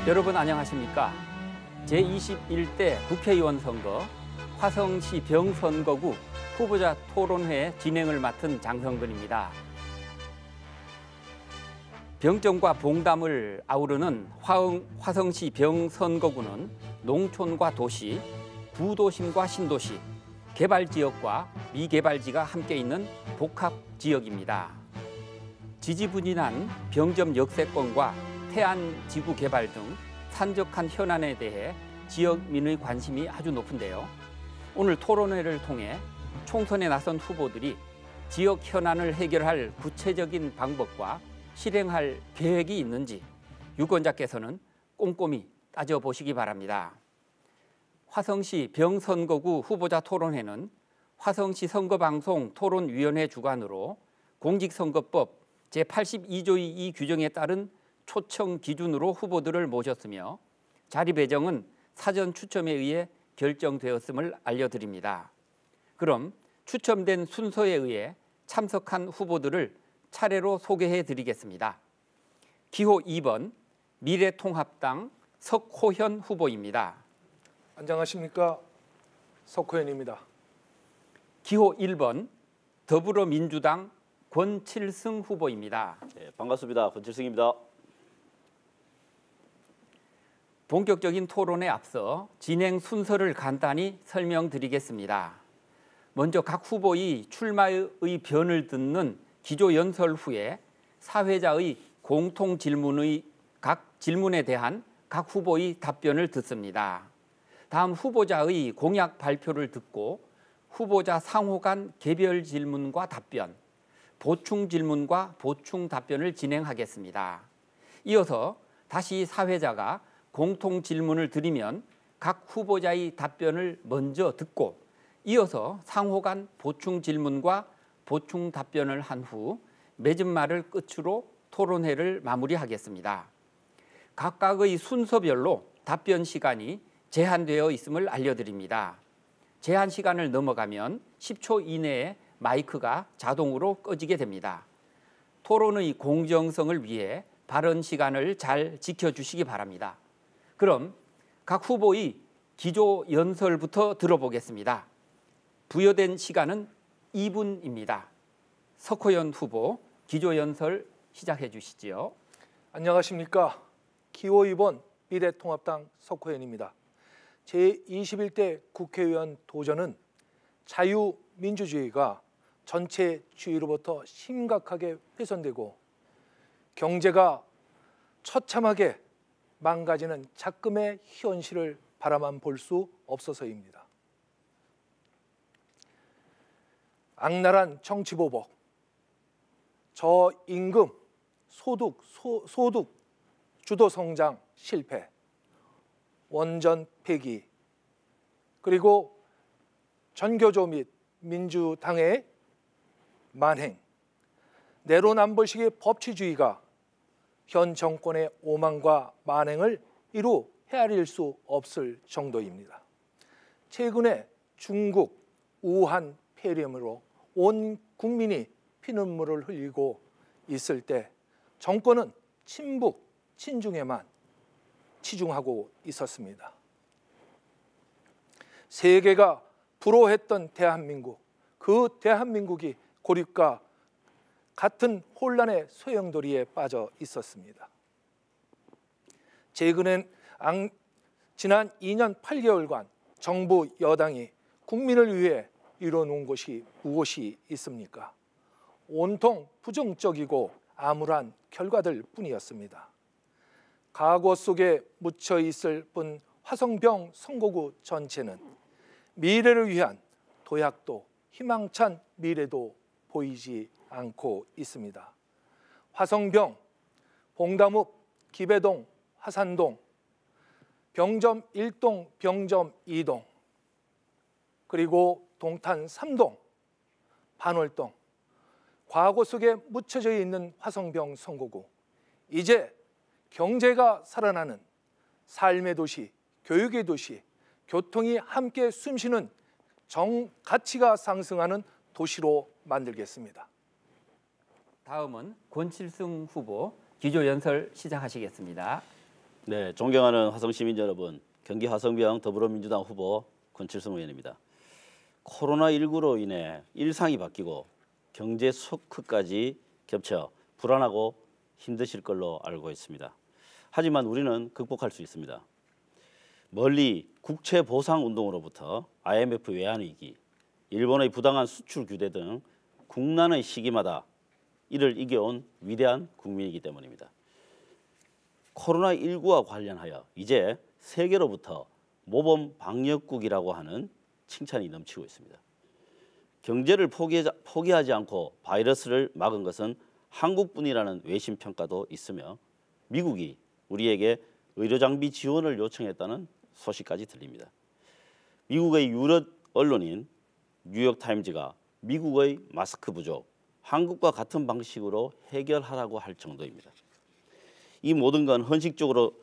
여러분 안녕하십니까? 제21대 국회의원 선거 화성시 병선거구 후보자 토론회 진행을 맡은 장성근입니다. 병정과 봉담을 아우르는 화성시 병선거구는 농촌과 도시, 구도심과 신도시, 개발지역과 미개발지가 함께 있는 복합지역입니다. 지지부진한 병점 역세권과 태안지구 개발 등 산적한 현안에 대해 지역민의 관심이 아주 높은데요. 오늘 토론회를 통해 총선에 나선 후보들이 지역 현안을 해결할 구체적인 방법과 실행할 계획이 있는지 유권자께서는 꼼꼼히 따져보시기 바랍니다. 화성시 병선거구 후보자 토론회는 화성시 선거방송 토론위원회 주관으로 공직선거법 제82조의 이 규정에 따른 초청 기준으로 후보들을 모셨으며 자리 배정은 사전 추첨에 의해 결정되었음을 알려드립니다. 그럼 추첨된 순서에 의해 참석한 후보들을 차례로 소개해 드리겠습니다. 기호 2번 미래통합당 석호현 후보입니다. 안녕하십니까? 석호현입니다. 기호 1번 더불어민주당 권칠승 후보입니다. 네, 반갑습니다. 권칠승입니다. 본격적인 토론에 앞서 진행 순서를 간단히 설명드리겠습니다. 먼저 각 후보의 출마의 변을 듣는 기조연설 후에 사회자의 공통 질문의 각 질문에 대한 각 후보의 답변을 듣습니다. 다음 후보자의 공약 발표를 듣고 후보자 상호 간 개별 질문과 답변, 보충 질문과 보충 답변을 진행하겠습니다. 이어서 다시 사회자가 공통 질문을 드리면 각 후보자의 답변을 먼저 듣고 이어서 상호 간 보충 질문과 보충 답변을 한 후 맺은 말을 끝으로 토론회를 마무리하겠습니다. 각각의 순서별로 답변 시간이 제한되어 있음을 알려드립니다. 제한 시간을 넘어가면 10초 이내에 마이크가 자동으로 꺼지게 됩니다. 토론의 공정성을 위해 발언 시간을 잘 지켜주시기 바랍니다. 그럼 각 후보의 기조 연설부터 들어보겠습니다. 부여된 시간은 2분입니다. 석호현 후보 기조 연설 시작해 주시지요. 안녕하십니까? 기호 2번 미래통합당 석호현입니다. 제21대 국회의원 도전은 자유민주주의가 전체주의로부터 심각하게 훼손되고 경제가 처참하게 망가지는 작금의 현실을 바라만 볼 수 없어서입니다. 악랄한 정치보복, 저임금, 소득 주도 성장 실패, 원전 폐기, 그리고 전교조 및 민주당의 만행, 내로남불식의 법치주의가 현 정권의 오만과 만행을 이루 헤아릴 수 없을 정도입니다. 최근에 중국 우한 폐렴으로 온 국민이 피눈물을 흘리고 있을 때 정권은 친북, 친중에만 치중하고 있었습니다. 세계가 부러워했던 대한민국, 그 대한민국이 고립과 같은 혼란의 소용돌이에 빠져 있었습니다. 최근엔 지난 2년 8개월간 정부 여당이 국민을 위해 이뤄놓은 것이 무엇이 있습니까? 온통 부정적이고 암울한 결과들 뿐이었습니다. 과거 속에 묻혀 있을 뿐 화성병 선거구 전체는 미래를 위한 도약도 희망찬 미래도 보이지 않고 있습니다. 화성병, 봉담읍, 기배동, 화산동, 병점 1동, 병점 2동, 그리고 동탄 3동, 반월동, 과거 속에 묻혀져 있는 화성병 선거구, 이제 경제가 살아나는 삶의 도시, 교육의 도시, 교통이 함께 숨쉬는 가치가 상승하는 도시로 만들겠습니다. 다음은 권칠승 후보 기조연설 시작하시겠습니다. 네, 존경하는 화성 시민 여러분, 경기 화성병 더불어민주당 후보 권칠승 의원입니다. 코로나19로 인해 일상이 바뀌고 경제 쇼크까지 겹쳐 불안하고 힘드실 걸로 알고 있습니다. 하지만 우리는 극복할 수 있습니다. 멀리 국채 보상 운동으로부터 IMF 외환 위기, 일본의 부당한 수출 규제 등 국난의 시기마다 이를 이겨온 위대한 국민이기 때문입니다. 코로나19와 관련하여 이제 세계로부터 모범 방역국이라고 하는 칭찬이 넘치고 있습니다. 경제를 포기하지 않고 바이러스를 막은 것은 한국뿐이라는 외신 평가도 있으며 미국이 우리에게 의료장비 지원을 요청했다는 소식까지 들립니다. 미국의 유력 언론인 뉴욕타임즈가 미국의 마스크 부족, 한국과 같은 방식으로 해결하라고 할 정도입니다. 이 모든 건 헌신적으로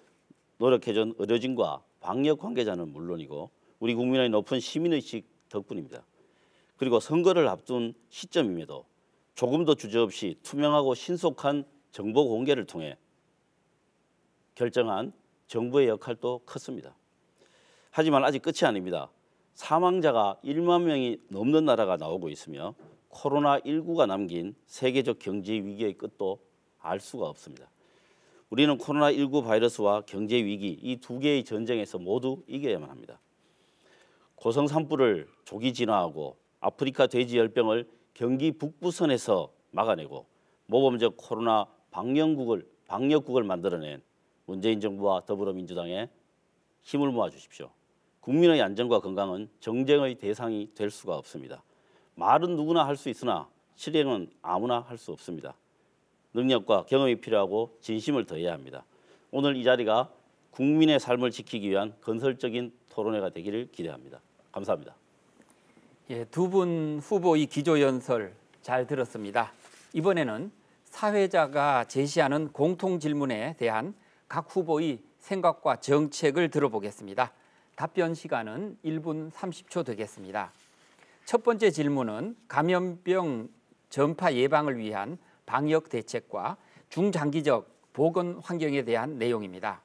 노력해준 의료진과 방역 관계자는 물론이고 우리 국민의 높은 시민의식 덕분입니다. 그리고 선거를 앞둔 시점임에도 조금도 주저없이 투명하고 신속한 정보 공개를 통해 결정한 정부의 역할도 컸습니다. 하지만 아직 끝이 아닙니다. 사망자가 1만 명이 넘는 나라가 나오고 있으며 코로나19가 남긴 세계적 경제 위기의 끝도 알 수가 없습니다. 우리는 코로나19 바이러스와 경제 위기 이 두 개의 전쟁에서 모두 이겨야만 합니다. 고성 산불을 조기 진화하고 아프리카 돼지 열병을 경기 북부선에서 막아내고 모범적 코로나 방역국을 만들어낸 문재인 정부와 더불어민주당에 힘을 모아 주십시오. 국민의 안전과 건강은 정쟁의 대상이 될 수가 없습니다. 말은 누구나 할 수 있으나 실행은 아무나 할 수 없습니다. 능력과 경험이 필요하고 진심을 더해야 합니다. 오늘 이 자리가 국민의 삶을 지키기 위한 건설적인 토론회가 되기를 기대합니다. 감사합니다. 예, 두 분 후보의 기조연설 잘 들었습니다. 이번에는 사회자가 제시하는 공통 질문에 대한 각 후보의 생각과 정책을 들어보겠습니다. 답변 시간은 1분 30초 되겠습니다. 첫 번째 질문은 감염병 전파 예방을 위한 방역 대책과 중장기적 보건 환경에 대한 내용입니다.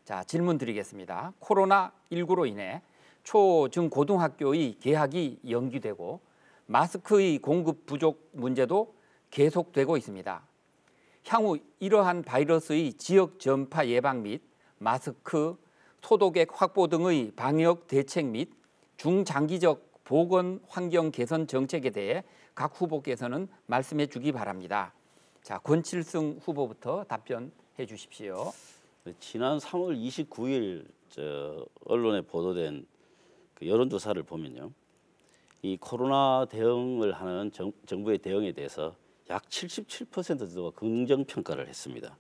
자, 질문 드리겠습니다. 코로나19로 인해 초, 중, 고등학교의 개학이 연기되고 마스크의 공급 부족 문제도 계속되고 있습니다. 향후 이러한 바이러스의 지역 전파 예방 및 마스크, 소독액 확보 등의 방역 대책 및 중장기적 보건 환경 개선 정책에 대해 각 후보께서는 말씀해 주기 바랍니다. 자, 권칠승 후보부터 답변해 주십시오. 지난 3월 29일 언론에 보도된 그 여론조사를 보면요, 이 코로나 대응을 하는 정부의 대응에 대해서 약 77% 정도가 긍정 평가를 했습니다.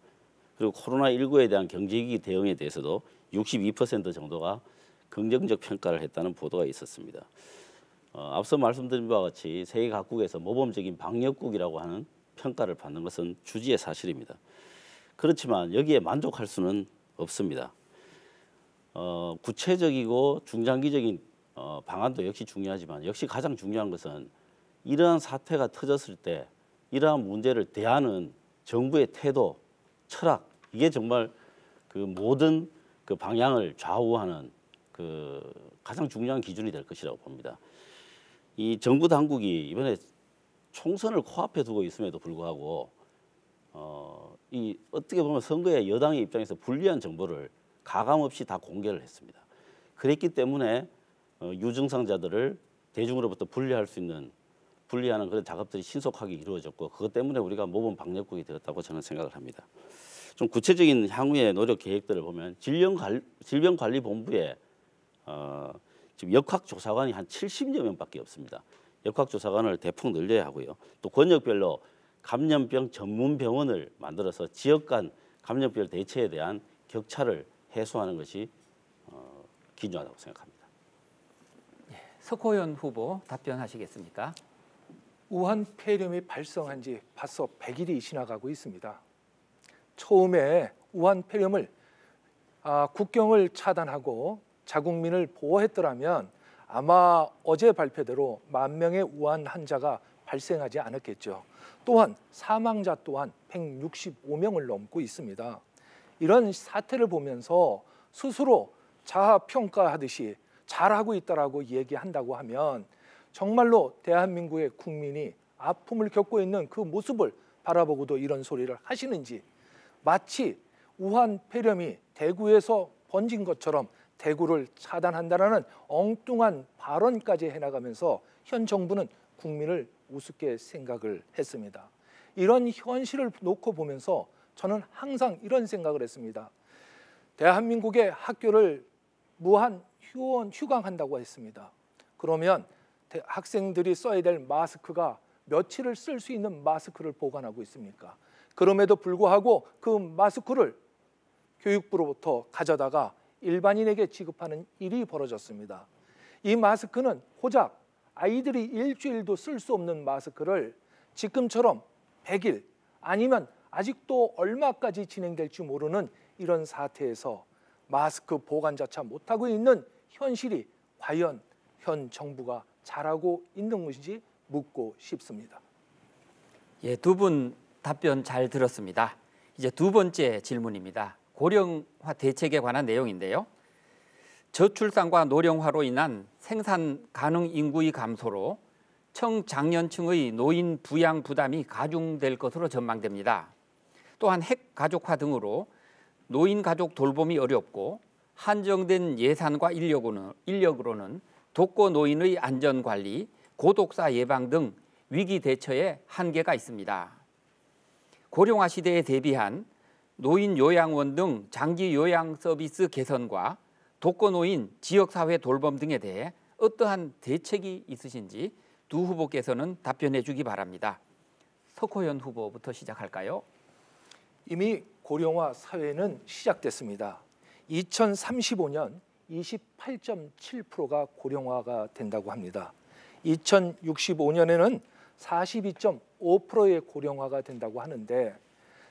그리고 코로나19에 대한 경제위기 대응에 대해서도 62% 정도가 긍정적 평가를 했다는 보도가 있었습니다. 앞서 말씀드린 바와 같이 세계 각국에서 모범적인 방역국이라고 하는 평가를 받는 것은 주지의 사실입니다. 그렇지만 여기에 만족할 수는 없습니다. 구체적이고 중장기적인 방안도 역시 중요하지만 역시 가장 중요한 것은 이러한 사태가 터졌을 때 이러한 문제를 대하는 정부의 태도, 철학, 이게 정말 그 모든 그 방향을 좌우하는 그 가장 중요한 기준이 될 것이라고 봅니다. 이 정부 당국이 이번에 총선을 코앞에 두고 있음에도 불구하고 이 어떻게 보면 선거에 여당의 입장에서 불리한 정보를 가감 없이 다 공개를 했습니다. 그랬기 때문에 유증상자들을 대중으로부터 분리하는 그런 작업들이 신속하게 이루어졌고 그것 때문에 우리가 모범 방역국이 되었다고 저는 생각을 합니다. 좀 구체적인 향후의 노력 계획들을 보면 질병관리본부에 지금 역학조사관이 한 70여 명밖에 없습니다. 역학조사관을 대폭 늘려야 하고요. 또 권역별로 감염병 전문 병원을 만들어서 지역 간 감염병 대처에 대한 격차를 해소하는 것이 기중하다고 생각합니다. 석호연 후보 답변하시겠습니까? 우한 폐렴이 발생한 지 벌써 100일이 지나가고 있습니다. 처음에 우한 폐렴을 국경을 차단하고 자국민을 보호했더라면 아마 어제 발표대로 10,000명의 우한 환자가 발생하지 않았겠죠. 또한 사망자 또한 165명을 넘고 있습니다. 이런 사태를 보면서 스스로 자아평가하듯이 잘하고 있다라고 얘기한다고 하면 정말로 대한민국의 국민이 아픔을 겪고 있는 그 모습을 바라보고도 이런 소리를 하시는지, 마치 우한 폐렴이 대구에서 번진 것처럼 대구를 차단한다라는 엉뚱한 발언까지 해나가면서 현 정부는 국민을 우습게 생각을 했습니다. 이런 현실을 놓고 보면서 저는 항상 이런 생각을 했습니다. 대한민국의 학교를 무한 휴강한다고 했습니다. 그러면 학생들이 써야 될 마스크가 며칠을 쓸 수 있는 마스크를 보관하고 있습니까? 그럼에도 불구하고 그 마스크를 교육부로부터 가져다가 일반인에게 지급하는 일이 벌어졌습니다. 이 마스크는 고작 아이들이 일주일도 쓸 수 없는 마스크를 지금처럼 100일 아니면 아직도 얼마까지 진행될지 모르는 이런 사태에서 마스크 보관조차 못하고 있는 현실이 과연 현 정부가 잘하고 있는 것인지 묻고 싶습니다. 예, 두 분 답변 잘 들었습니다. 이제 두 번째 질문입니다. 고령화 대책에 관한 내용인데요. 저출산과 노령화로 인한 생산 가능 인구의 감소로 청장년층의 노인 부양 부담이 가중될 것으로 전망됩니다. 또한 핵가족화 등으로 노인 가족 돌봄이 어렵고 한정된 예산과 인력으로는 독거 노인의 안전관리, 고독사 예방 등 위기 대처에 한계가 있습니다. 고령화 시대에 대비한 노인 요양원 등 장기 요양 서비스 개선과 독거 노인 지역사회 돌봄 등에 대해 어떠한 대책이 있으신지 두 후보께서는 답변해 주기 바랍니다. 석호연 후보부터 시작할까요? 이미 고령화 사회는 시작됐습니다. 2035년 28.7%가 고령화가 된다고 합니다. 2065년에는 42.5%의 고령화가 된다고 하는데,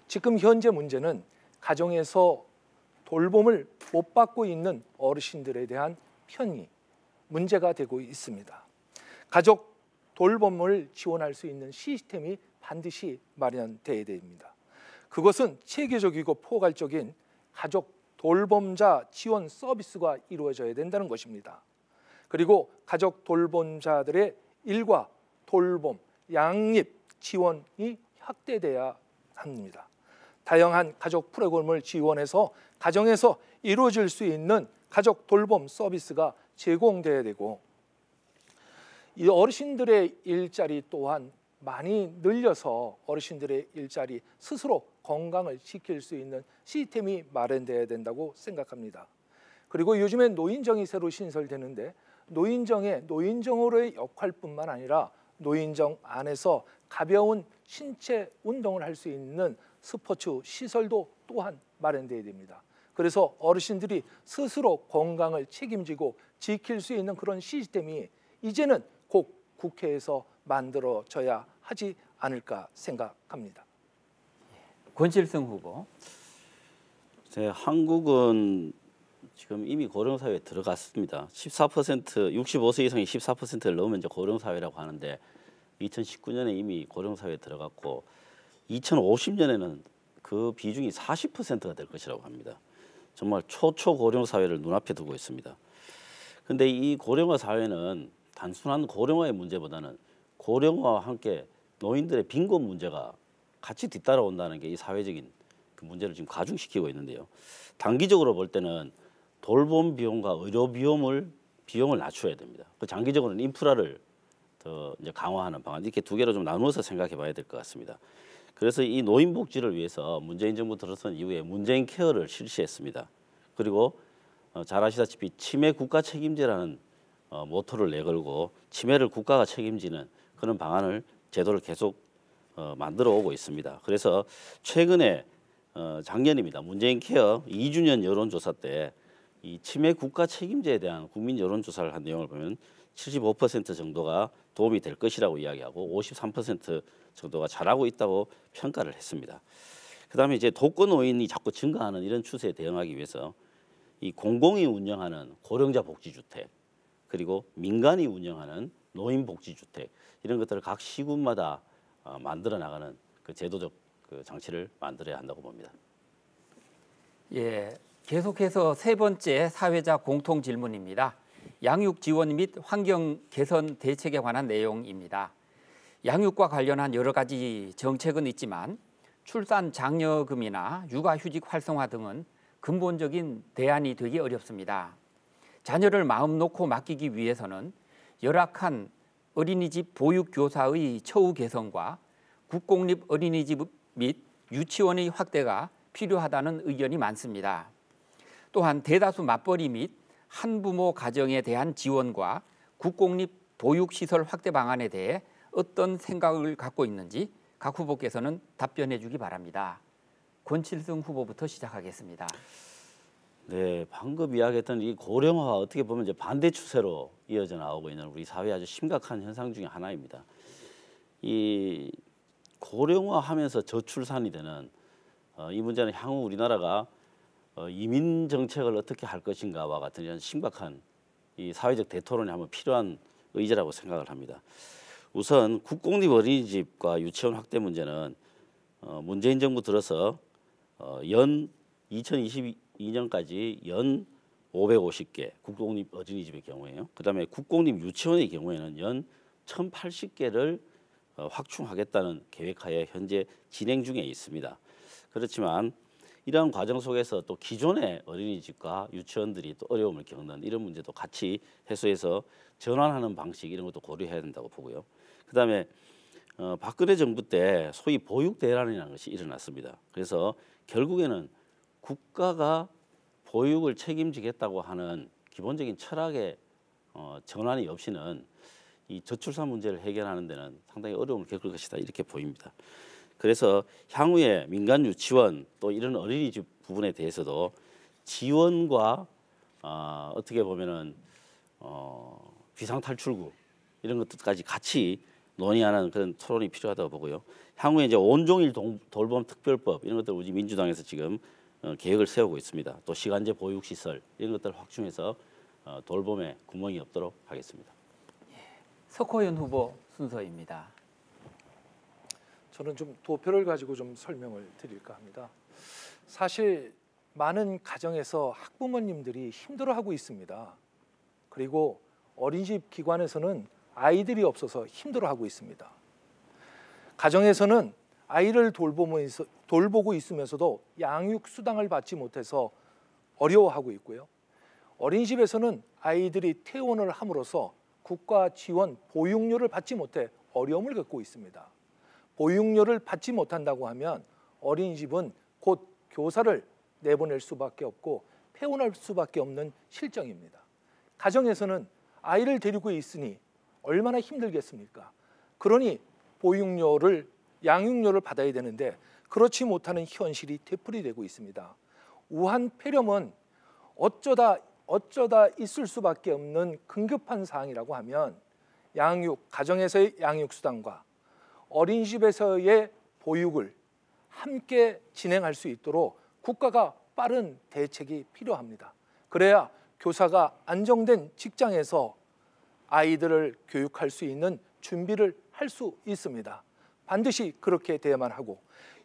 지금 현재 문제는 가정에서 돌봄을 못 받고 있는 어르신들에 대한 편의, 문제가 되고 있습니다. 가족 돌봄을 지원할 수 있는 시스템이 반드시 마련돼야 됩니다. 그것은 체계적이고 포괄적인 가족 돌봄자 지원 서비스가 이루어져야 된다는 것입니다. 그리고 가족 돌봄자들의 일과 돌봄, 양립 지원이 확대돼야 합니다. 다양한 가족 프로그램을 지원해서 가정에서 이루어질 수 있는 가족 돌봄 서비스가 제공돼야 되고, 이 어르신들의 일자리 또한 많이 늘려서 어르신들의 일자리 스스로 건강을 지킬 수 있는 시스템이 마련돼야 된다고 생각합니다. 그리고 요즘에 노인정이 새로 신설되는데, 노인정으로의 역할뿐만 아니라 노인정 안에서 가벼운 신체 운동을 할 수 있는 스포츠 시설도 또한 마련돼야 됩니다. 그래서 어르신들이 스스로 건강을 책임지고 지킬 수 있는 그런 시스템이 이제는 꼭 국회에서 만들어져야 하지 않을까 생각합니다. 권칠성 후보. 한국은 지금 이미 고령사회에 들어갔습니다. 14%, 65세 이상이 14%를 넘으면 이제 고령사회라고 하는데, 2019년에 이미 고령사회에 들어갔고 2050년에는 그 비중이 40%가 될 것이라고 합니다. 정말 초고령 사회를 눈앞에 두고 있습니다. 그런데 이 고령화 사회는 단순한 고령화의 문제보다는 고령화와 함께 노인들의 빈곤 문제가 같이 뒤따라온다는 게 이 사회적인 그 문제를 지금 가중시키고 있는데요. 단기적으로 볼 때는 돌봄 비용과 의료 비용을 낮춰야 됩니다. 장기적으로는 인프라를 더 이제 강화하는 방안, 이렇게 두 개로 좀 나누어서 생각해 봐야 될 것 같습니다. 그래서 이 노인 복지를 위해서 문재인 정부 들어선 이후에 문재인 케어를 실시했습니다. 그리고 잘 아시다시피 치매 국가 책임제라는 모토를 내걸고 치매를 국가가 책임지는 그런 방안을 제도를 계속 만들어 오고 있습니다. 그래서 최근에 작년입니다. 문재인 케어 2주년 여론조사 때 이 치매 국가 책임제에 대한 국민 여론조사를 한 내용을 보면 75% 정도가 도움이 될 것이라고 이야기하고 53% 정도가 잘하고 있다고 평가를 했습니다. 그다음에 이제 독거 노인이 자꾸 증가하는 이런 추세에 대응하기 위해서 이 공공이 운영하는 고령자 복지주택 그리고 민간이 운영하는 노인복지주택 이런 것들을 각 시군마다 만들어 나가는 그 제도적 그 장치를 만들어야 한다고 봅니다. 예, 계속해서 세 번째 사회자 공통 질문입니다. 양육 지원 및 환경 개선 대책에 관한 내용입니다. 양육과 관련한 여러 가지 정책은 있지만 출산 장려금이나 육아휴직 활성화 등은 근본적인 대안이 되기 어렵습니다. 자녀를 마음 놓고 맡기기 위해서는 열악한 어린이집 보육교사의 처우 개선과 국공립 어린이집 및 유치원의 확대가 필요하다는 의견이 많습니다. 또한 대다수 맞벌이 및 한부모 가정에 대한 지원과 국공립 보육시설 확대 방안에 대해 어떤 생각을 갖고 있는지 각 후보께서는 답변해 주기 바랍니다. 권칠승 후보부터 시작하겠습니다. 네, 방금 이야기했던 이 고령화가 어떻게 보면 이제 반대 추세로 이어져 나오고 있는 우리 사회의 아주 심각한 현상 중에 하나입니다. 이 고령화하면서 저출산이 되는 이 문제는 향후 우리나라가 이민 정책을 어떻게 할 것인가와 같은 이런 심각한 이 사회적 대토론이 한번 필요한 의제라고 생각을 합니다. 우선 국공립 어린이집과 유치원 확대 문제는 문재인 정부 들어서 연 2022년까지 연 550개 국공립 어린이집의 경우에요. 그다음에 국공립 유치원의 경우에는 연 1,080개를 확충하겠다는 계획하에 현재 진행 중에 있습니다. 그렇지만 이러한 과정 속에서 또 기존의 어린이집과 유치원들이 또 어려움을 겪는 이런 문제도 같이 해소해서 전환하는 방식 이런 것도 고려해야 된다고 보고요. 그다음에 박근혜 정부 때 소위 보육 대란이라는 것이 일어났습니다. 그래서 결국에는 국가가 보육을 책임지겠다고 하는 기본적인 철학의 전환이 없이는 이 저출산 문제를 해결하는 데는 상당히 어려움을 겪을 것이다 이렇게 보입니다. 그래서 향후에 민간 유치원 또 이런 어린이집 부분에 대해서도 지원과 어떻게 보면은 비상탈출구 이런 것들까지 같이 논의하는 그런 토론이 필요하다고 보고요. 향후에 이제 온종일 돌봄 특별법 이런 것들 우리 민주당에서 지금 계획을 세우고 있습니다. 또 시간제 보육시설 이런 것들을 확충해서 돌봄에 구멍이 없도록 하겠습니다. 석호연 후보 순서입니다. 저는 좀 도표를 가지고 좀 설명을 드릴까 합니다. 사실 많은 가정에서 학부모님들이 힘들어하고 있습니다. 그리고 어린이집 기관에서는 아이들이 없어서 힘들어하고 있습니다. 가정에서는 아이를 돌보고 있으면서도 양육 수당을 받지 못해서 어려워하고 있고요. 어린이집에서는 아이들이 퇴원을 함으로써 국가 지원 보육료를 받지 못해 어려움을 겪고 있습니다. 보육료를 받지 못한다고 하면 어린이집은 곧 교사를 내보낼 수밖에 없고 폐원할 수밖에 없는 실정입니다. 가정에서는 아이를 데리고 있으니 얼마나 힘들겠습니까? 그러니 보육료를 양육료를 받아야 되는데 그렇지 못하는 현실이 되풀이되고 있습니다. 우한 폐렴은 어쩌다 있을 수밖에 없는 긴급한 사항이라고 하면 가정에서의 양육수당과 어린이집에서의 보육을 함께 진행할 수 있도록 국가가 빠른 대책이 필요합니다. 그래야 교사가 안정된 직장에서 아이들을 교육할 수 있는 준비를 할 수 있습니다. 반드시 그렇게 돼야만 하고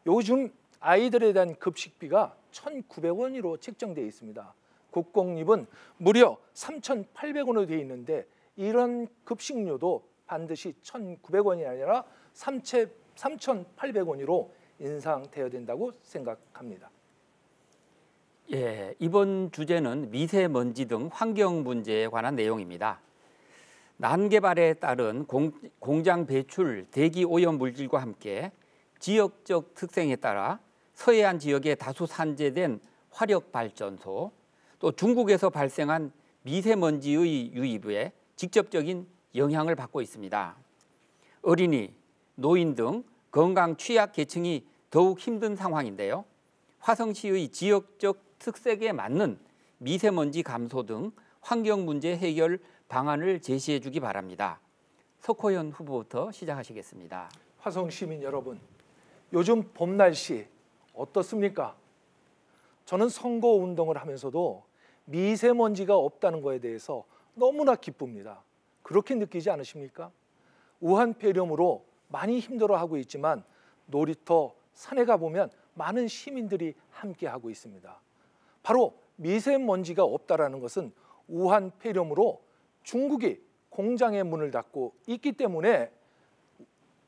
요즘 아이들에 대한 급식비가 1,900원으로 책정되어 있습니다. 국공립은 무려 3,800원으로 되어 있는데 이런 급식료도 반드시 1,900원이 아니라 3,800원으로 인상되어야 된다고 생각합니다. 예, 이번 주제는 미세먼지 등 환경 문제에 관한 내용입니다. 난개발에 따른 공장 배출 대기 오염 물질과 함께 지역적 특성에 따라 서해안 지역에 다수 산재된 화력발전소, 또 중국에서 발생한 미세먼지의 유입에 직접적인 영향을 받고 있습니다. 어린이, 노인 등 건강 취약 계층이 더욱 힘든 상황인데요. 화성시의 지역적 특색에 맞는 미세먼지 감소 등 환경 문제 해결 방안을 제시해 주기 바랍니다. 석호연 후보부터 시작하시겠습니다. 화성 시민 여러분, 요즘 봄 날씨 어떻습니까? 저는 선거 운동을 하면서도 미세먼지가 없다는 것에 대해서 너무나 기쁩니다. 그렇게 느끼지 않으십니까? 우한 폐렴으로 많이 힘들어하고 있지만 놀이터, 산에 가보면 많은 시민들이 함께하고 있습니다. 바로 미세먼지가 없다라는 것은 우한 폐렴으로 중국이 공장의 문을 닫고 있기 때문에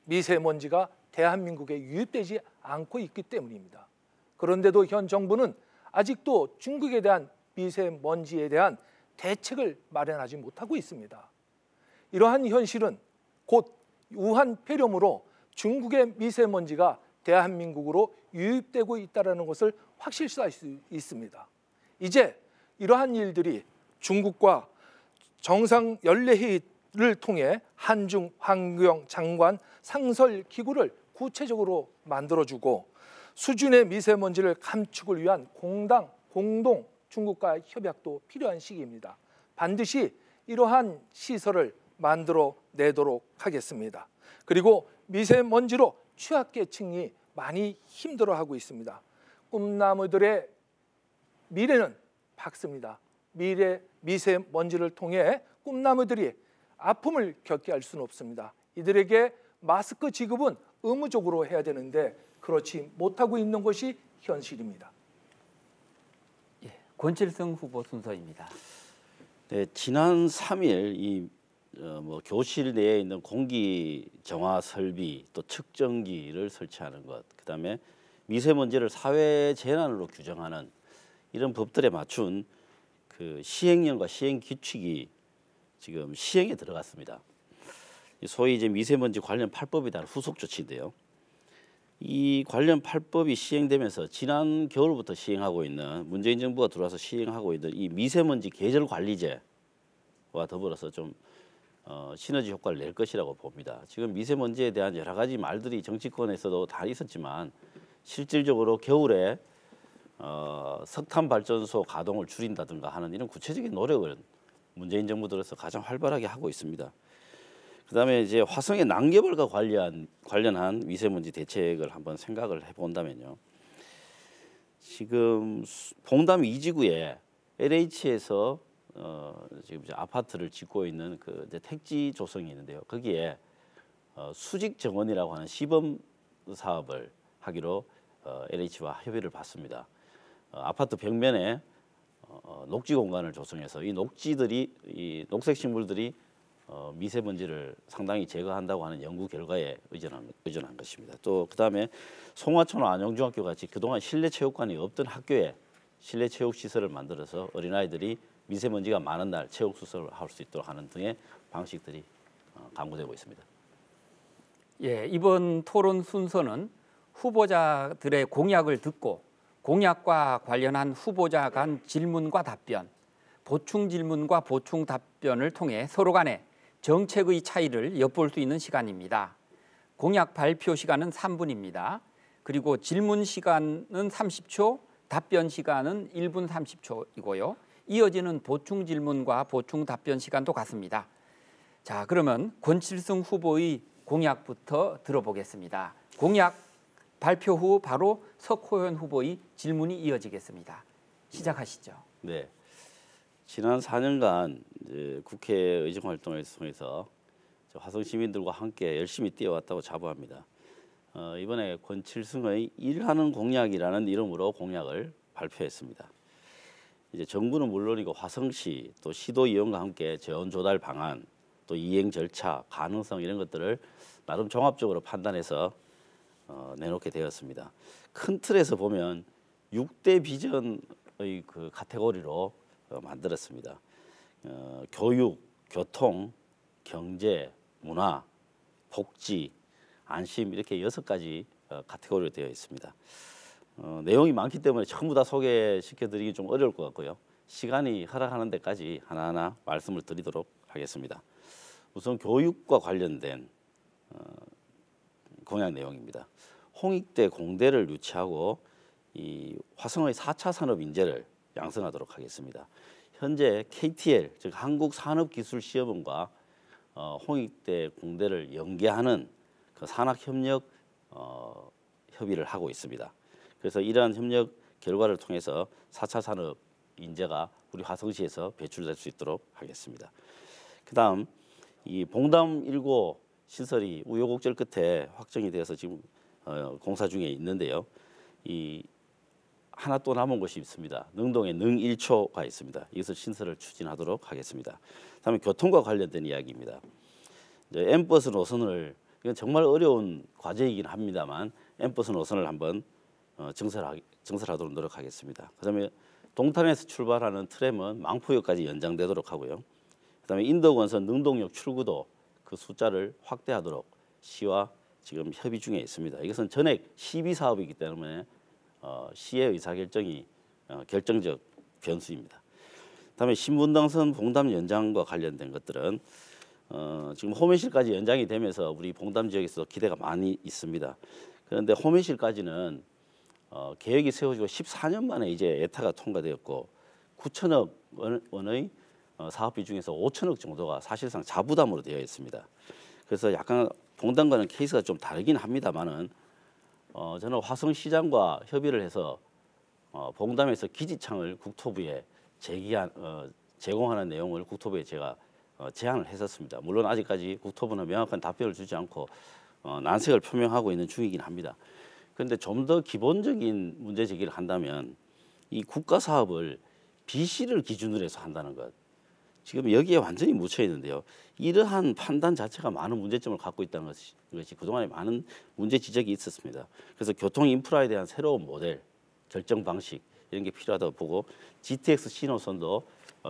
미세먼지가 대한민국에 유입되지 않고 있기 때문입니다. 그런데도 현 정부는 아직도 중국에 대한 미세먼지에 대한 대책을 마련하지 못하고 있습니다. 이러한 현실은 곧 우한 폐렴으로 중국의 미세먼지가 대한민국으로 유입되고 있다는 것을 확실시할 수 있습니다. 이제 이러한 일들이 중국과 정상연례회의를 통해 한중 환경 장관 상설 기구를 구체적으로 만들어주고 수준의 미세먼지를 감축을 위한 공동 중국과 협약도 필요한 시기입니다. 반드시 이러한 시설을 만들어 내도록 하겠습니다. 그리고 미세먼지로 취약계층이 많이 힘들어하고 있습니다. 꿈나무들의 미래는 밝습니다. 미세먼지를 통해 꿈나무들이 아픔을 겪게 할 수는 없습니다. 이들에게 마스크 지급은 의무적으로 해야 되는데 그렇지 못하고 있는 것이 현실입니다. 예, 권칠승 후보 순서입니다. 네, 지난 3일 교실 내에 있는 공기 정화 설비 또 측정기를 설치하는 것, 그다음에 미세먼지를 사회 재난으로 규정하는 이런 법들에 맞춘 그 시행령과 시행 규칙이 지금 시행에 들어갔습니다. 소위 이제 미세먼지 관련 8법에 후속 조치인데요. 이 관련 8법이 시행되면서 지난 겨울부터 시행하고 있는 문재인 정부가 들어와서 시행하고 있는 이 미세먼지 계절 관리제와 더불어서 좀 시너지 효과를 낼 것이라고 봅니다. 지금 미세먼지에 대한 여러 가지 말들이 정치권에서도 다 있었지만 실질적으로 겨울에 석탄 발전소 가동을 줄인다든가 하는 이런 구체적인 노력을 문재인 정부 들어서 가장 활발하게 하고 있습니다. 그다음에 이제 화성의 난개발과 관련한 미세먼지 대책을 한번 생각을 해본다면요. 지금 봉담 2지구에 LH에서 지금 이제 아파트를 짓고 있는 그 이제 택지 조성이 있는데요. 거기에 수직 정원이라고 하는 시범 사업을 하기로 LH와 협의를 받습니다. 아파트 벽면에 녹지 공간을 조성해서 이 녹색 식물들이 미세먼지를 상당히 제거한다고 하는 연구 결과에 의존한 것입니다. 또 그다음에 송화초나 안영중학교 같이 그동안 실내 체육관이 없던 학교에 실내 체육 시설을 만들어서 어린아이들이 미세먼지가 많은 날 체육 수설을 할 수 있도록 하는 등의 방식들이 강구되고 있습니다. 예, 이번 토론 순서는 후보자들의 공약을 듣고 공약과 관련한 후보자 간 질문과 답변, 보충 질문과 보충 답변을 통해 서로 간의 정책의 차이를 엿볼 수 있는 시간입니다. 공약 발표 시간은 3분입니다. 그리고 질문 시간은 30초, 답변 시간은 1분 30초이고요. 이어지는 보충 질문과 보충 답변 시간도 같습니다. 자, 그러면 권칠승 후보의 공약부터 들어보겠습니다. 공약 발표 후 바로 석호현 후보의 질문이 이어지겠습니다. 시작하시죠. 네, 지난 4년간 이제 국회 의정 활동을 통해서 화성 시민들과 함께 열심히 뛰어왔다고 자부합니다. 이번에 권칠승의 일하는 공약이라는 이름으로 공약을 발표했습니다. 이제 정부는 물론이고 화성시 또 시도 이용과 함께 재원 조달 방안 또 이행 절차 가능성 이런 것들을 나름 종합적으로 판단해서 내놓게 되었습니다. 큰 틀에서 보면 6대 비전의 그 카테고리로 만들었습니다. 교육, 교통, 경제, 문화, 복지, 안심 이렇게 6가지 카테고리로 되어 있습니다. 내용이 많기 때문에 전부 다 소개시켜드리기 좀 어려울 것 같고요. 시간이 허락하는 데까지 하나하나 말씀을 드리도록 하겠습니다. 우선 교육과 관련된 공약 내용입니다. 홍익대 공대를 유치하고 이 화성의 4차 산업 인재를 양성하도록 하겠습니다. 현재 KTL 즉 한국산업기술시험원과 홍익대 공대를 연계하는 그 산학협력 협의를 하고 있습니다. 그래서 이러한 협력 결과를 통해서 4차 산업 인재가 우리 화성시에서 배출될 수 있도록 하겠습니다. 그다음 이 봉담 1고 신설이 우여곡절 끝에 확정이 되어서 지금 공사 중에 있는데요. 이 하나 또 남은 곳이 있습니다. 능동에 능1초가 있습니다. 이것을 신설을 추진하도록 하겠습니다. 다음에 교통과 관련된 이야기입니다. 이제 M버스 노선을 이건 정말 어려운 과제이긴 합니다만 M버스 노선을 한번 증설하도록 노력하겠습니다. 그다음에 동탄에서 출발하는 트램은 망포역까지 연장되도록 하고요. 그다음에 인덕원선 능동역 출구도 그 숫자를 확대하도록 시와 지금 협의 중에 있습니다. 이것은 전액 시비 사업이기 때문에 시의 의사결정이 결정적 변수입니다. 그다음에 신분당선 봉담 연장과 관련된 것들은 지금 호매실까지 연장이 되면서 우리 봉담 지역에서 기대가 많이 있습니다. 그런데 호매실까지는 계획이 세워지고 14년 만에 이제 예타가 통과되었고 9천억 원의 사업비 중에서 5천억 정도가 사실상 자부담으로 되어 있습니다. 그래서 약간 봉담과는 케이스가 좀 다르긴 합니다만은 저는 화성시장과 협의를 해서 봉담에서 기지창을 국토부에 제공하는 내용을 국토부에 제가 제안을 했었습니다. 물론 아직까지 국토부는 명확한 답변을 주지 않고 난색을 표명하고 있는 중이긴 합니다. 그런데 좀 더 기본적인 문제 제기를 한다면 이 국가 사업을 BC를 기준으로 해서 한다는 것, 지금 여기에 완전히 묻혀 있는데요. 이러한 판단 자체가 많은 문제점을 갖고 있다는 것이 그동안에 많은 문제 지적이 있었습니다. 그래서 교통 인프라에 대한 새로운 모델, 결정 방식 이런 게 필요하다고 보고 GTX 신호선도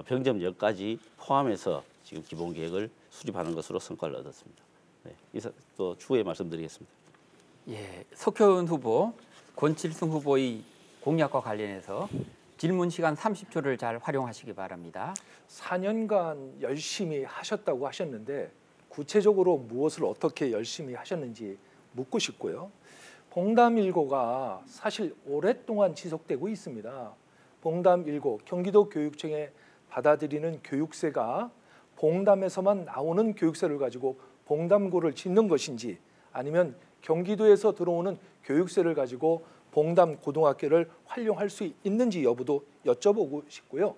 병점역까지 포함해서 지금 기본 계획을 수립하는 것으로 성과를 얻었습니다. 네, 이상 또 추후에 말씀드리겠습니다. 예, 석효은 후보, 권칠승 후보의 공약과 관련해서 질문 시간 30초를 잘 활용하시기 바랍니다. 4년간 열심히 하셨다고 하셨는데 구체적으로 무엇을 어떻게 열심히 하셨는지 묻고 싶고요. 봉담 1고가 사실 오랫동안 지속되고 있습니다. 봉담 1고 경기도 교육청에 받아들이는 교육세가 봉담에서만 나오는 교육세를 가지고 봉담고를 짓는 것인지 아니면 경기도에서 들어오는 교육세를 가지고 봉담 고등학교를 활용할 수 있는지 여부도 여쭤보고 싶고요.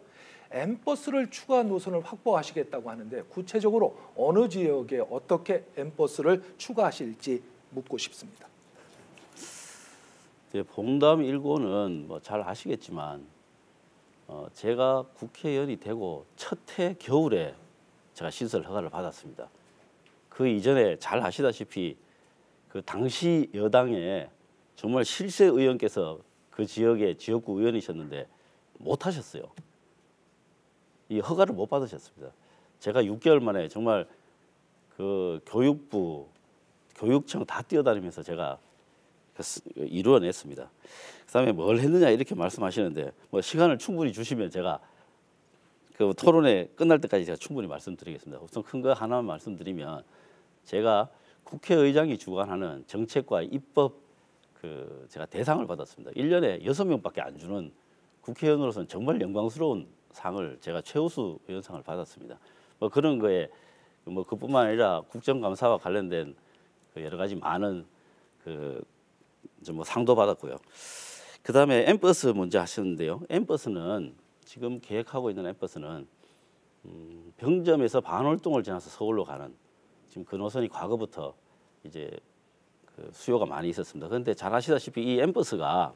M버스를 추가 노선을 확보하시겠다고 하는데 구체적으로 어느 지역에 어떻게 M버스를 추가하실지 묻고 싶습니다. 네, 봉담 1고는 뭐 잘 아시겠지만 제가 국회의원이 되고 첫 해 겨울에 제가 신설 허가를 받았습니다. 그 이전에 잘 아시다시피 그 당시 여당에 정말 실세 의원께서 그 지역의 지역구 의원이셨는데 못 하셨어요. 이 허가를 못 받으셨습니다. 제가 6개월 만에 정말 그 교육부, 교육청 다 뛰어다니면서 제가 이루어냈습니다. 그다음에 뭘 했느냐 이렇게 말씀하시는데 뭐 시간을 충분히 주시면 제가 그 토론회 끝날 때까지 제가 충분히 말씀드리겠습니다. 우선 큰 거 하나만 말씀드리면 제가 국회의장이 주관하는 정책과 입법 제가 대상을 받았습니다. 1년에 6명밖에 안 주는 국회의원으로서는 정말 영광스러운 상을 제가 최우수 의원상을 받았습니다. 뭐 그런 거에 뭐 그뿐만 아니라 국정감사와 관련된 여러 가지 많은 뭐 상도 받았고요. 그 다음에 M버스 문제 하셨는데요. M버스는 지금 계획하고 있는 M버스는 병점에서 반월동을 지나서 서울로 가는 지금 그 노선이 과거부터 이제 수요가 많이 있었습니다. 그런데 잘 아시다시피 이 M버스가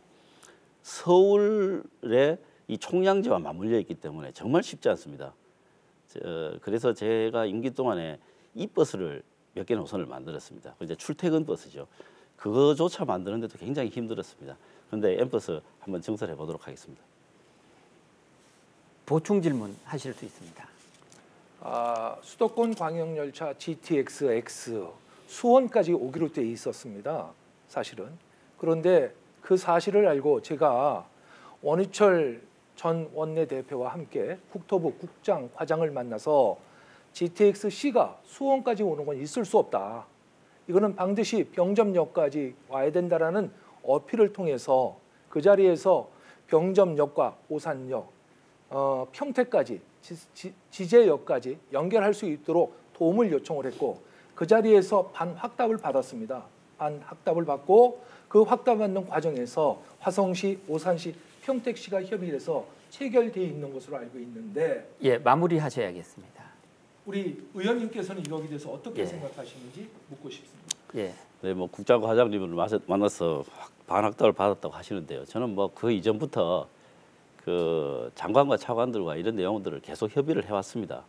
서울의 이 총량지와 맞물려 있기 때문에 정말 쉽지 않습니다. 그래서 제가 임기 동안에 이 버스를 몇 개 노선을 만들었습니다. 이제 출퇴근 버스죠. 그거조차 만드는데도 굉장히 힘들었습니다. 그런데 M버스 한번 증설해 보도록 하겠습니다. 보충 질문 하실 수 있습니다. 수도권 광역열차 GTX-X 수원까지 오기로 돼 있었습니다. 사실은. 그런데 그 사실을 알고 제가 원희철 전 원내대표와 함께 국토부 국장, 과장을 만나서 GTX-C가 수원까지 오는 건 있을 수 없다. 이거는 반드시 병점역까지 와야 된다라는 어필을 통해서 그 자리에서 병점역과 오산역, 평택까지, 지제역까지 연결할 수 있도록 도움을 요청을 했고 그 자리에서 반확답을 받았습니다. 반확답을 받고 그 확답받는 과정에서 화성시, 오산시, 평택시가 협의를 해서 체결되어 있는 것으로 알고 있는데 예, 마무리하셔야겠습니다. 우리 의원님께서는 이거에 대해서 어떻게 예. 생각하시는지 묻고 싶습니다. 예. 네, 뭐 국장 과장님을 만나서 반학당을 받았다고 하시는데요. 저는 뭐 그 이전부터 그 장관과 차관들과 이런 내용들을 계속 협의를 해왔습니다.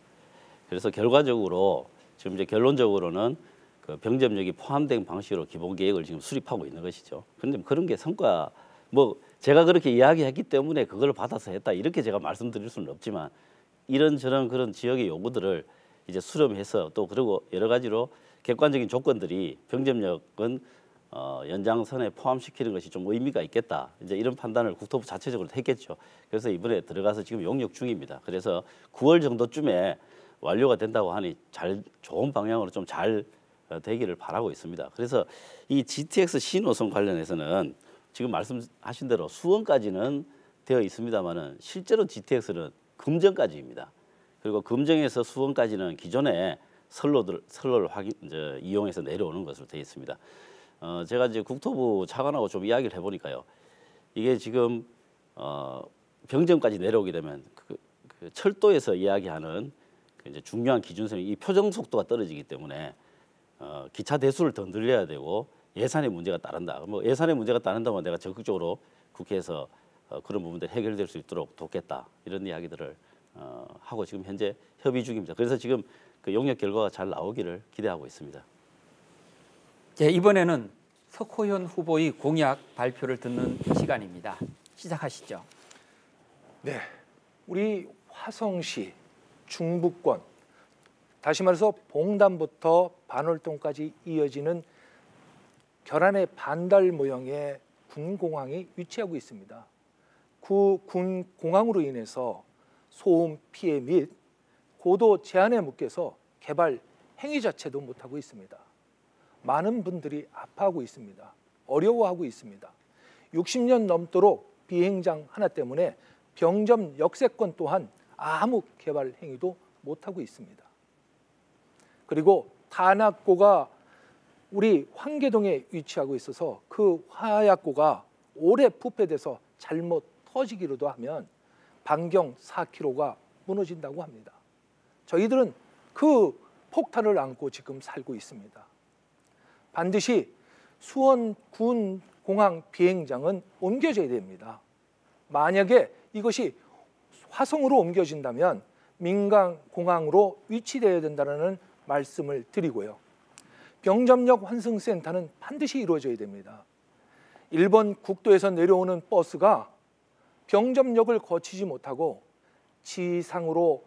그래서 결과적으로 지금 이제 결론적으로는 그 병점력이 포함된 방식으로 기본 계획을 지금 수립하고 있는 것이죠. 그런데 그런 게 성과 뭐 제가 그렇게 이야기했기 때문에 그걸 받아서 했다 이렇게 제가 말씀드릴 수는 없지만 이런저런 그런 지역의 요구들을 이제 수렴해서 또 그리고 여러 가지로 객관적인 조건들이 병점력은 연장선에 포함시키는 것이 좀 의미가 있겠다. 이제 이런 판단을 국토부 자체적으로 했겠죠. 그래서 이번에 들어가서 지금 용역 중입니다. 그래서 9월 정도쯤에 완료가 된다고 하니 좋은 방향으로 좀 잘 되기를 바라고 있습니다. 그래서 이 GTX 신호선 관련해서는 지금 말씀하신 대로 수원까지는 되어 있습니다만은 실제로 GTX는 금정까지입니다. 그리고 금정에서 수원까지는 기존에 선로를 이제 이용해서 내려오는 것으로 되어 있습니다. 제가 이제 국토부 차관하고 좀 이야기를 해보니까요. 이게 지금 병정까지 내려오게 되면 그 철도에서 이야기하는 그 이제 중요한 기준선이 이 표정 속도가 떨어지기 때문에 기차 대수를 더 늘려야 되고 예산의 문제가 따른다. 뭐 예산의 문제가 따른다면 내가 적극적으로 국회에서 그런 부분들 해결될 수 있도록 돕겠다. 이런 이야기들을 하고 지금 현재 협의 중입니다. 그래서 지금 그 용역 결과가 잘 나오기를 기대하고 있습니다. 예, 이번에는 석호현 후보의 공약 발표를 듣는 시간입니다. 시작하시죠. 네, 우리 화성시 중부권 다시 말해서 봉담부터 반월동까지 이어지는 결안의 반달 모형의 군공항이 위치하고 있습니다. 그 군공항으로 인해서 소음 피해 및 고도 제한에 묶여서 개발 행위 자체도 못하고 있습니다. 많은 분들이 아파하고 있습니다. 어려워하고 있습니다. 60년 넘도록 비행장 하나 때문에 병점 역세권 또한 아무 개발 행위도 못하고 있습니다. 그리고 탄압고가 우리 황계동에 위치하고 있어서 그 화약고가 오래 부패돼서 잘못 터지기로도 하면 반경 4km가 무너진다고 합니다. 저희들은 그 폭탄을 안고 지금 살고 있습니다. 반드시 수원 군 공항 비행장은 옮겨져야 됩니다. 만약에 이것이 화성으로 옮겨진다면 민간 공항으로 위치되어야 된다는 말씀을 드리고요. 병점역 환승센터는 반드시 이루어져야 됩니다. 일본 국도에서 내려오는 버스가 병점역을 거치지 못하고 지상으로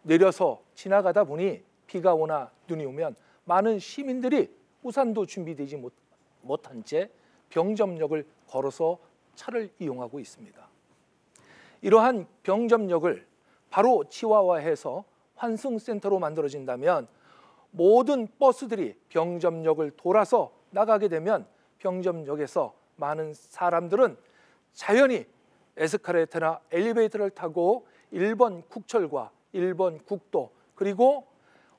내려서 지나가다 보니 비가 오나 눈이 오면 많은 시민들이 우산도 준비되지 못한 채 병점역을 걸어서 차를 이용하고 있습니다. 이러한 병점역을 바로 치와와해서 환승센터로 만들어진다면 모든 버스들이 병점역을 돌아서 나가게 되면 병점역에서 많은 사람들은 자연히 에스카레이터나 엘리베이터를 타고 일본 국철과 일본 국도 그리고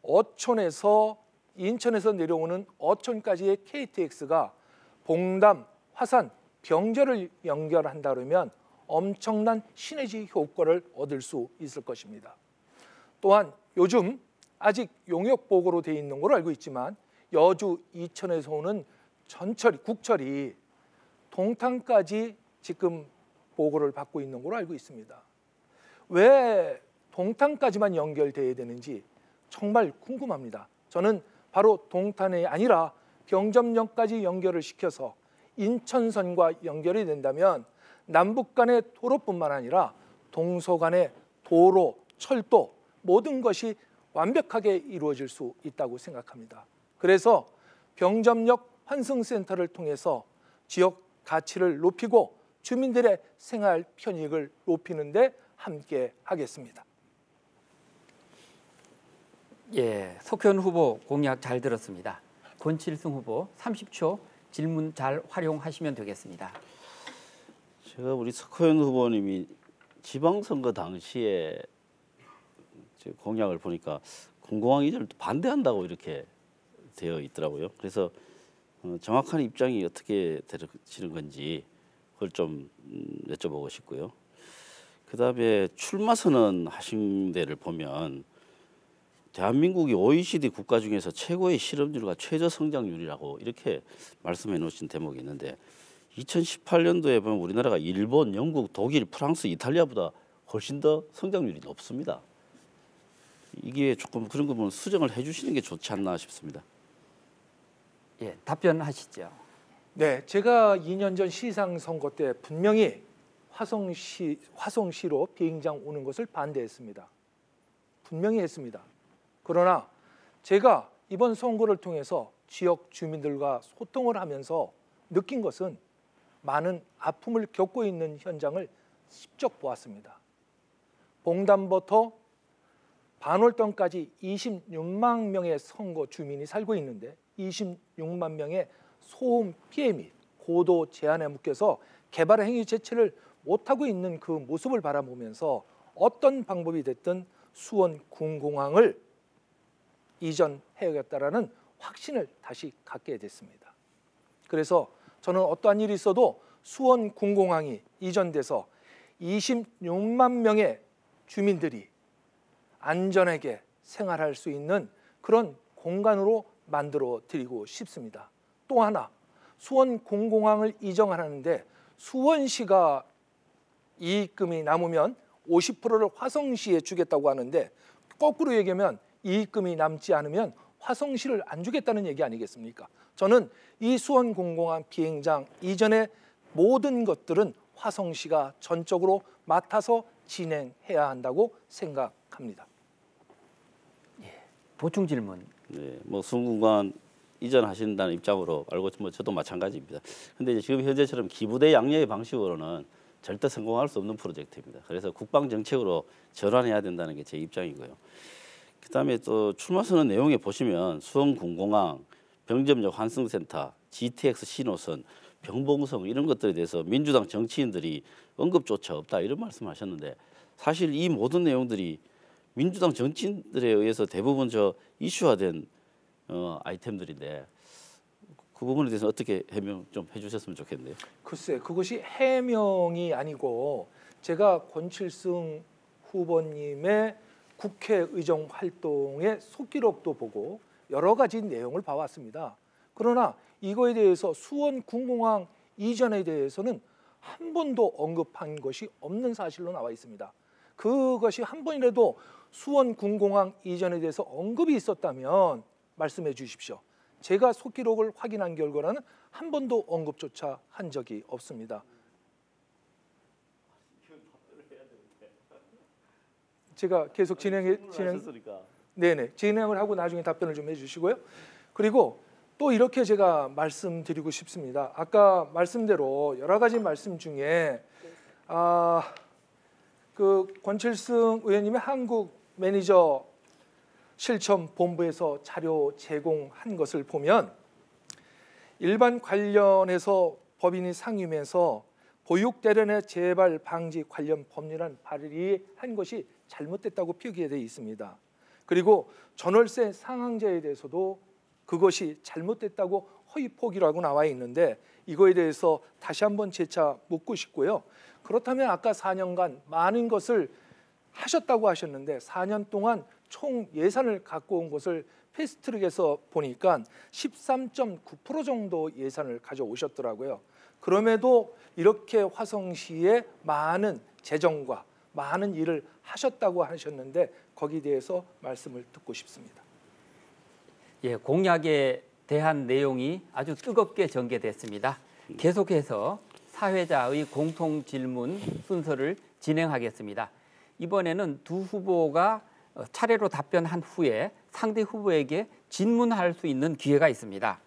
어촌에서 인천에서 내려오는 어촌까지의 KTX가 봉담, 화산, 병저를 연결한다 그러면 엄청난 시너지 효과를 얻을 수 있을 것입니다. 또한 요즘 아직 용역 보고로 되어 있는 걸로 알고 있지만 여주 이천에서 오는 국철이 동탄까지 지금 보고를 받고 있는 걸로 알고 있습니다. 왜 동탄까지만 연결돼야 되는지 정말 궁금합니다. 저는 바로 동탄이 아니라 병점역까지 연결을 시켜서 인천선과 연결이 된다면 남북 간의 도로뿐만 아니라 동서 간의 도로, 철도 모든 것이 완벽하게 이루어질 수 있다고 생각합니다. 그래서 병점역 환승센터를 통해서 지역 가치를 높이고 주민들의 생활 편익을 높이는 데 함께 하겠습니다. 예, 석현 후보 공약 잘 들었습니다. 권칠승 후보 30초 질문 잘 활용하시면 되겠습니다. 제가 우리 석호현 후보님이 지방선거 당시에 공약을 보니까 공공항 이전을 반대한다고 이렇게 되어 있더라고요. 그래서 정확한 입장이 어떻게 되시는 건지 그걸 좀 여쭤보고 싶고요. 그다음에 출마 선언하신 데를 보면 대한민국이 OECD 국가 중에서 최고의 실업률과 최저 성장률이라고 이렇게 말씀해 놓으신 대목이 있는데 2018년도에 보면 우리나라가 일본, 영국, 독일, 프랑스, 이탈리아보다 훨씬 더 성장률이 높습니다. 이게 조금 그런 거 보면 수정을 해주시는 게 좋지 않나 싶습니다. 예, 답변하시죠. 네, 제가 2년 전 시상 선거 때 분명히 화성시로 비행장 오는 것을 반대했습니다. 분명히 했습니다. 그러나 제가 이번 선거를 통해서 지역 주민들과 소통을 하면서 느낀 것은 많은 아픔을 겪고 있는 현장을 직접 보았습니다. 봉담부터 반월동까지 26만 명의 선거 주민이 살고 있는데 26만 명의 소음 피해 및 고도 제한에 묶여서 개발 행위 자체를 못하고 있는 그 모습을 바라보면서 어떤 방법이 됐든 수원 군공항을 이전해야겠다라는 확신을 다시 갖게 됐습니다. 그래서 저는 어떠한 일이 있어도 수원 군공항이 이전돼서 26만 명의 주민들이 안전하게 생활할 수 있는 그런 공간으로 만들어 드리고 싶습니다. 또 하나, 수원 군공항을 이전하는데 수원시가 이익금이 남으면 50%를 화성시에 주겠다고 하는데 거꾸로 얘기하면 이익금이 남지 않으면 화성시를 안 주겠다는 얘기 아니겠습니까? 저는 이 수원 공공항 비행장 이전의 모든 것들은 화성시가 전적으로 맡아서 진행해야 한다고 생각합니다. 보충 질문. 네, 뭐 수원공항 이전하신다는 입장으로 알고 뭐 저도 마찬가지입니다. 근데 이제 지금 현재처럼 기부대 양녀의 방식으로는 절대 성공할 수 없는 프로젝트입니다. 그래서 국방 정책으로 전환해야 된다는 게 제 입장이고요. 그다음에 또 출마 선언 내용에 보시면 수원 군공항, 병점역 환승센터, GTX 신호선, 병봉성 이런 것들에 대해서 민주당 정치인들이 언급조차 없다 이런 말씀하셨는데 사실 이 모든 내용들이 민주당 정치인들에 의해서 대부분 이슈화된 아이템들인데 그 부분에 대해서 어떻게 해명 좀 해주셨으면 좋겠네요. 글쎄, 그것이 해명이 아니고 제가 권칠승 후보님의 국회의정 활동의 속기록도 보고 여러 가지 내용을 봐왔습니다. 그러나 이거에 대해서 수원 군공항 이전에 대해서는 한 번도 언급한 것이 없는 사실로 나와 있습니다. 그것이 한 번이라도 수원 군공항 이전에 대해서 언급이 있었다면 말씀해 주십시오. 제가 속기록을 확인한 결과는 한 번도 언급조차 한 적이 없습니다. 제가 계속 진행을 하고 나중에 답변을 좀 해주시고요. 그리고 또 이렇게 제가 말씀드리고 싶습니다. 아까 말씀대로 여러 가지 말씀 중에 그 권칠승 의원님의 한국 매니저 실천 본부에서 자료 제공한 것을 보면 일반 관련해서 법인이 상임해서 보육 대련의 재발 방지 관련 법률안 발의한 것이 잘못됐다고 표기되어 있습니다. 그리고 전월세 상한제에 대해서도 그것이 잘못됐다고 허위 포기라고 나와 있는데 이거에 대해서 다시 한번 재차 묻고 싶고요. 그렇다면 아까 4년간 많은 것을 하셨다고 하셨는데 4년 동안 총 예산을 갖고 온 것을 패스트트랙에서 보니까 13.9% 정도 예산을 가져오셨더라고요. 그럼에도 이렇게 화성시에 많은 재정과 많은 일을 하셨다고 하셨는데 거기에 대해서 말씀을 듣고 싶습니다. 예, 공약에 대한 내용이 아주 뜨겁게 전개됐습니다. 계속해서 사회자의 공통 질문 순서를 진행하겠습니다. 이번에는 두 후보가 차례로 답변한 후에 상대 후보에게 질문할 수 있는 기회가 있습니다.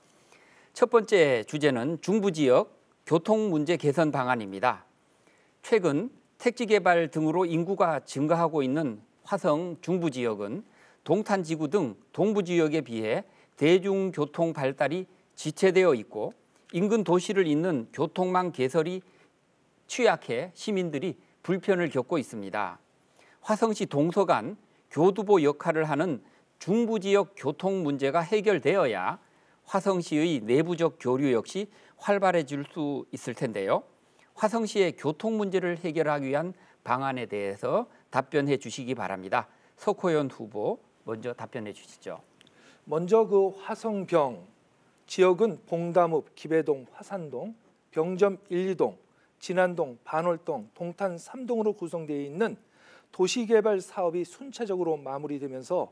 첫 번째 주제는 중부지역 교통문제 개선 방안입니다. 최근 택지개발 등으로 인구가 증가하고 있는 화성 중부지역은 동탄지구 등 동부지역에 비해 대중교통 발달이 지체되어 있고 인근 도시를 잇는 교통망 개설이 취약해 시민들이 불편을 겪고 있습니다. 화성시 동서간 교두보 역할을 하는 중부지역 교통 문제가 해결되어야 화성시의 내부적 교류 역시 활발해질 수 있을 텐데요. 화성시의 교통 문제를 해결하기 위한 방안에 대해서 답변해 주시기 바랍니다. 석호연 후보 먼저 답변해 주시죠. 먼저 그 화성병 지역은 봉담읍, 기배동, 화산동, 병점 1, 2동, 진안동, 반월동, 동탄 3동으로 구성되어 있는 도시개발 사업이 순차적으로 마무리되면서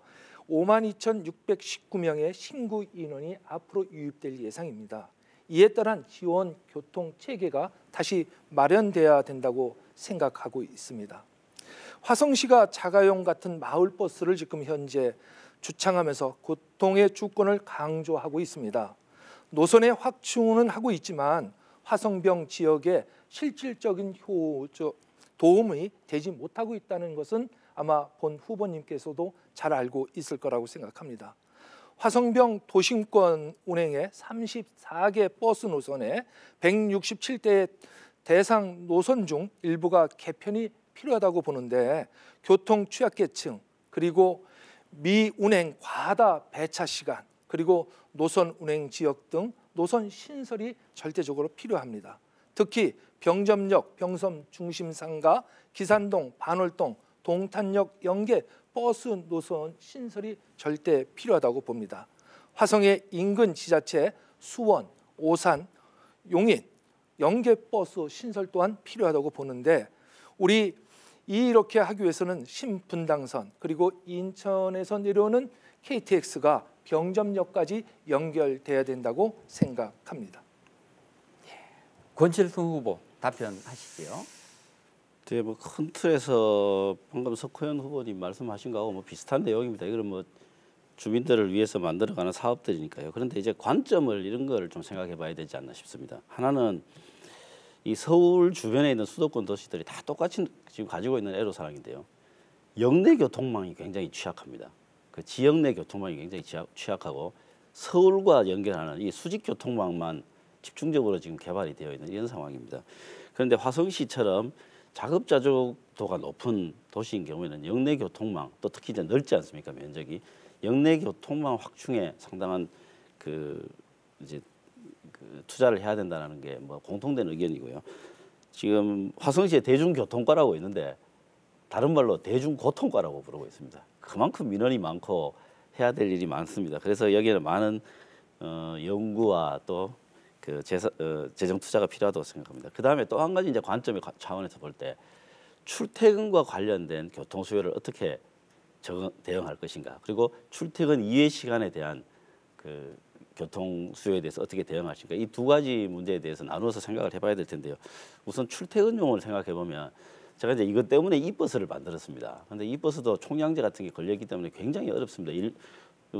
52,619명의 신규 인원이 앞으로 유입될 예상입니다. 이에 따른 지원 교통 체계가 다시 마련돼야 된다고 생각하고 있습니다. 화성시가 자가용 같은 마을버스를 지금 현재 주창하면서 교통의 주권을 강조하고 있습니다. 노선의 확충은 하고 있지만 화성병 지역에 실질적인 도움이 되지 못하고 있다는 것은 아마 본 후보님께서도 잘 알고 있을 거라고 생각합니다. 화성병 도심권 운행의 34개 버스 노선에 167대의 대상 노선 중 일부가 개편이 필요하다고 보는데 교통 취약계층 그리고 미운행 과다 배차 시간 그리고 노선 운행 지역 등 노선 신설이 절대적으로 필요합니다. 특히 병점역, 병섬 중심 상가, 기산동, 반월동, 동탄역 연계 버스 노선 신설이 절대 필요하다고 봅니다. 화성의 인근 지자체 수원, 오산, 용인 연계 버스 신설 또한 필요하다고 보는데 우리 이렇게 하기 위해서는 신분당선 그리고 인천에서 내려오는 KTX가 병점역까지 연결돼야 된다고 생각합니다. 권칠순 후보 답변하시죠. 네, 뭐 큰 틀에서 방금 석호연 후보님 말씀하신 거하고 뭐 비슷한 내용입니다. 이거는 뭐 주민들을 위해서 만들어가는 사업들이니까요. 그런데 이제 관점을 이런 거를 좀 생각해봐야 되지 않나 싶습니다. 하나는 이 서울 주변에 있는 수도권 도시들이 다 똑같이 지금 가지고 있는 애로사항인데요. 역내 교통망이 굉장히 취약합니다. 그 지역 내 교통망이 굉장히 취약하고 서울과 연결하는 이 수직 교통망만 집중적으로 지금 개발이 되어 있는 이런 상황입니다. 그런데 화성시처럼 자급자족도가 높은 도시인 경우에는 역내 교통망 또 특히 이제 넓지 않습니까 면적이 역내 교통망 확충에 상당한 투자를 해야 된다는 게 뭐 공통된 의견이고요. 지금 화성시에 대중교통과라고 있는데 다른 말로 대중고통과라고 부르고 있습니다. 그만큼 민원이 많고 해야 될 일이 많습니다. 그래서 여기에는 많은 연구와 또 재정 투자가 필요하다고 생각합니다. 그 다음에 또 한 가지 이제 관점의 차원에서 볼 때 출퇴근과 관련된 교통 수요를 어떻게 대응할 것인가, 그리고 출퇴근 이외 시간에 대한 그 교통 수요에 대해서 어떻게 대응할 것인가, 이 두 가지 문제에 대해서 나누어서 생각을 해봐야 될 텐데요. 우선 출퇴근용을 생각해 보면 제가 이제 이것 때문에 이 버스를 만들었습니다. 그런데 이 버스도 총량제 같은 게 걸렸기 때문에 굉장히 어렵습니다.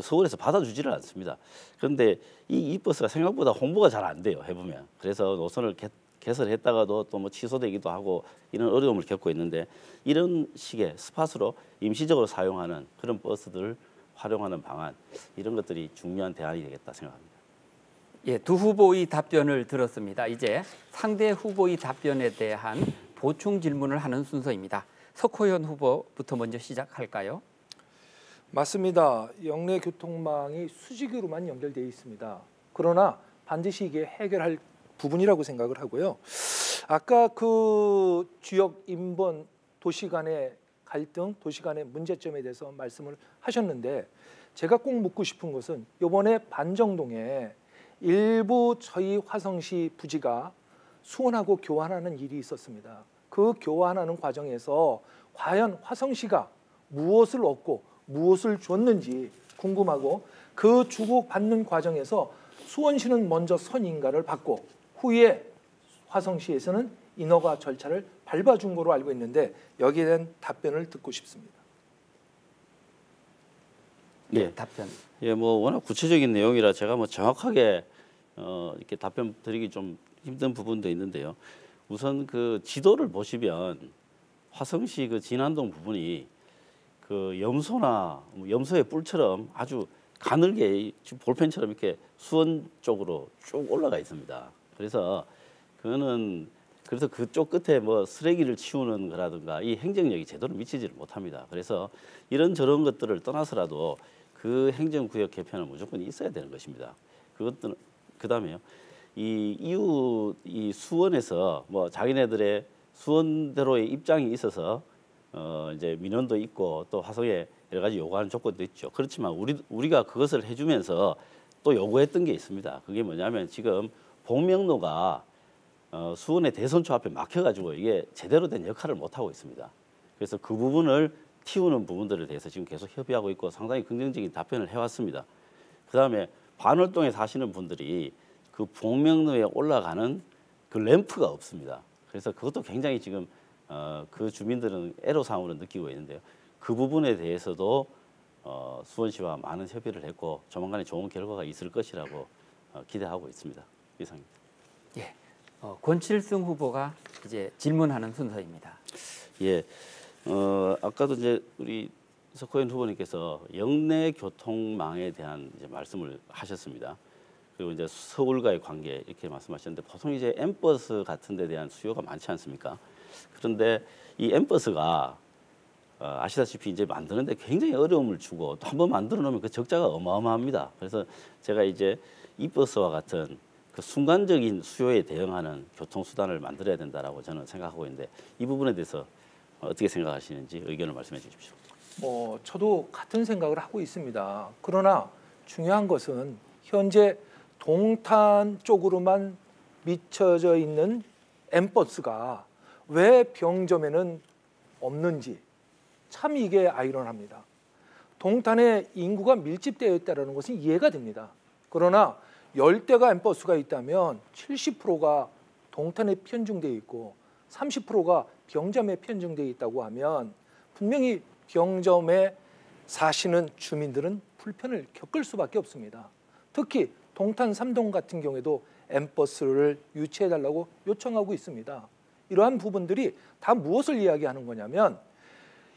서울에서 받아주지를 않습니다. 그런데 이 버스가 생각보다 홍보가 잘 안 돼요. 해보면. 그래서 노선을 개설했다가도 또 뭐 취소되기도 하고 이런 어려움을 겪고 있는데 이런 식의 스팟으로 임시적으로 사용하는 그런 버스들을 활용하는 방안, 이런 것들이 중요한 대안이 되겠다 생각합니다. 예, 두 후보의 답변을 들었습니다. 이제 상대 후보의 답변에 대한 보충 질문을 하는 순서입니다. 석호연 후보부터 먼저 시작할까요? 맞습니다. 역내 교통망이 수직으로만 연결되어 있습니다. 그러나 반드시 이게 해결할 부분이라고 생각을 하고요. 아까 그 지역 인번 도시 간의 갈등, 도시 간의 문제점에 대해서 말씀을 하셨는데 제가 꼭 묻고 싶은 것은 이번에 반정동에 일부 저희 화성시 부지가 수원하고 교환하는 일이 있었습니다. 그 교환하는 과정에서 과연 화성시가 무엇을 얻고 무엇을 줬는지 궁금하고 그 주고받는 과정에서 수원시는 먼저 선인가를 받고 후에 화성시에서는 인허가 절차를 밟아준 거로 알고 있는데 여기에 대한 답변을 듣고 싶습니다. 예, 답변. 예, 뭐 워낙 구체적인 내용이라 제가 뭐 정확하게 이렇게 답변 드리기 좀 힘든 부분도 있는데요. 우선 그 지도를 보시면 화성시 그 진안동 부분이 그 염소나 염소의 뿔처럼 아주 가늘게 지금 볼펜처럼 이렇게 수원 쪽으로 쭉 올라가 있습니다. 그래서 그쪽 끝에 뭐 쓰레기를 치우는 거라든가 이 행정력이 제대로 미치지를 못합니다. 그래서 이런 저런 것들을 떠나서라도 그 행정구역 개편은 무조건 있어야 되는 것입니다. 그다음에요. 이 수원에서 뭐 자기네들의 수원대로의 입장이 있어서 이제 민원도 있고 또 화성에 여러 가지 요구하는 조건도 있죠. 그렇지만 우리가 그것을 해주면서 또 요구했던 게 있습니다. 그게 뭐냐면 지금 봉명로가 수원의 대선초 앞에 막혀가지고 이게 제대로 된 역할을 못 하고 있습니다. 그래서 그 부분을 틔우는 부분들에 대해서 지금 계속 협의하고 있고 상당히 긍정적인 답변을 해왔습니다. 그다음에 반월동에 사시는 분들이 그 봉명로에 올라가는 그 램프가 없습니다. 그래서 그것도 굉장히 지금 그 주민들은 애로사항으로 느끼고 있는데요. 그 부분에 대해서도 수원시와 많은 협의를 했고 조만간에 좋은 결과가 있을 것이라고 기대하고 있습니다. 이상입니다. 예, 권칠승 후보가 이제 질문하는 순서입니다. 예, 아까도 이제 우리 석호연 후보님께서 영내 교통망에 대한 이제 말씀을 하셨습니다. 그리고 이제 서울과의 관계 이렇게 말씀하셨는데 보통 이제 M버스 같은 데 대한 수요가 많지 않습니까? 그런데 이 M버스가 아시다시피 이제 만드는데 굉장히 어려움을 주고 또 한 번 만들어 놓으면 그 적자가 어마어마합니다. 그래서 제가 이제 이 버스와 같은 그 순간적인 수요에 대응하는 교통수단을 만들어야 된다라고 저는 생각하고 있는데 이 부분에 대해서 어떻게 생각하시는지 의견을 말씀해 주십시오. 저도 같은 생각을 하고 있습니다. 그러나 중요한 것은 현재 동탄 쪽으로만 미쳐져 있는 M버스가 왜 병점에는 없는지 참 이게 아이러니합니다. 동탄에 인구가 밀집되어 있다는 것은 이해가 됩니다. 그러나 10대가 M버스가 있다면 70%가 동탄에 편중되어 있고 30%가 병점에 편중되어 있다고 하면 분명히 병점에 사시는 주민들은 불편을 겪을 수밖에 없습니다. 특히 동탄 3동 같은 경우에도 M버스를 유치해달라고 요청하고 있습니다. 이러한 부분들이 다 무엇을 이야기하는 거냐면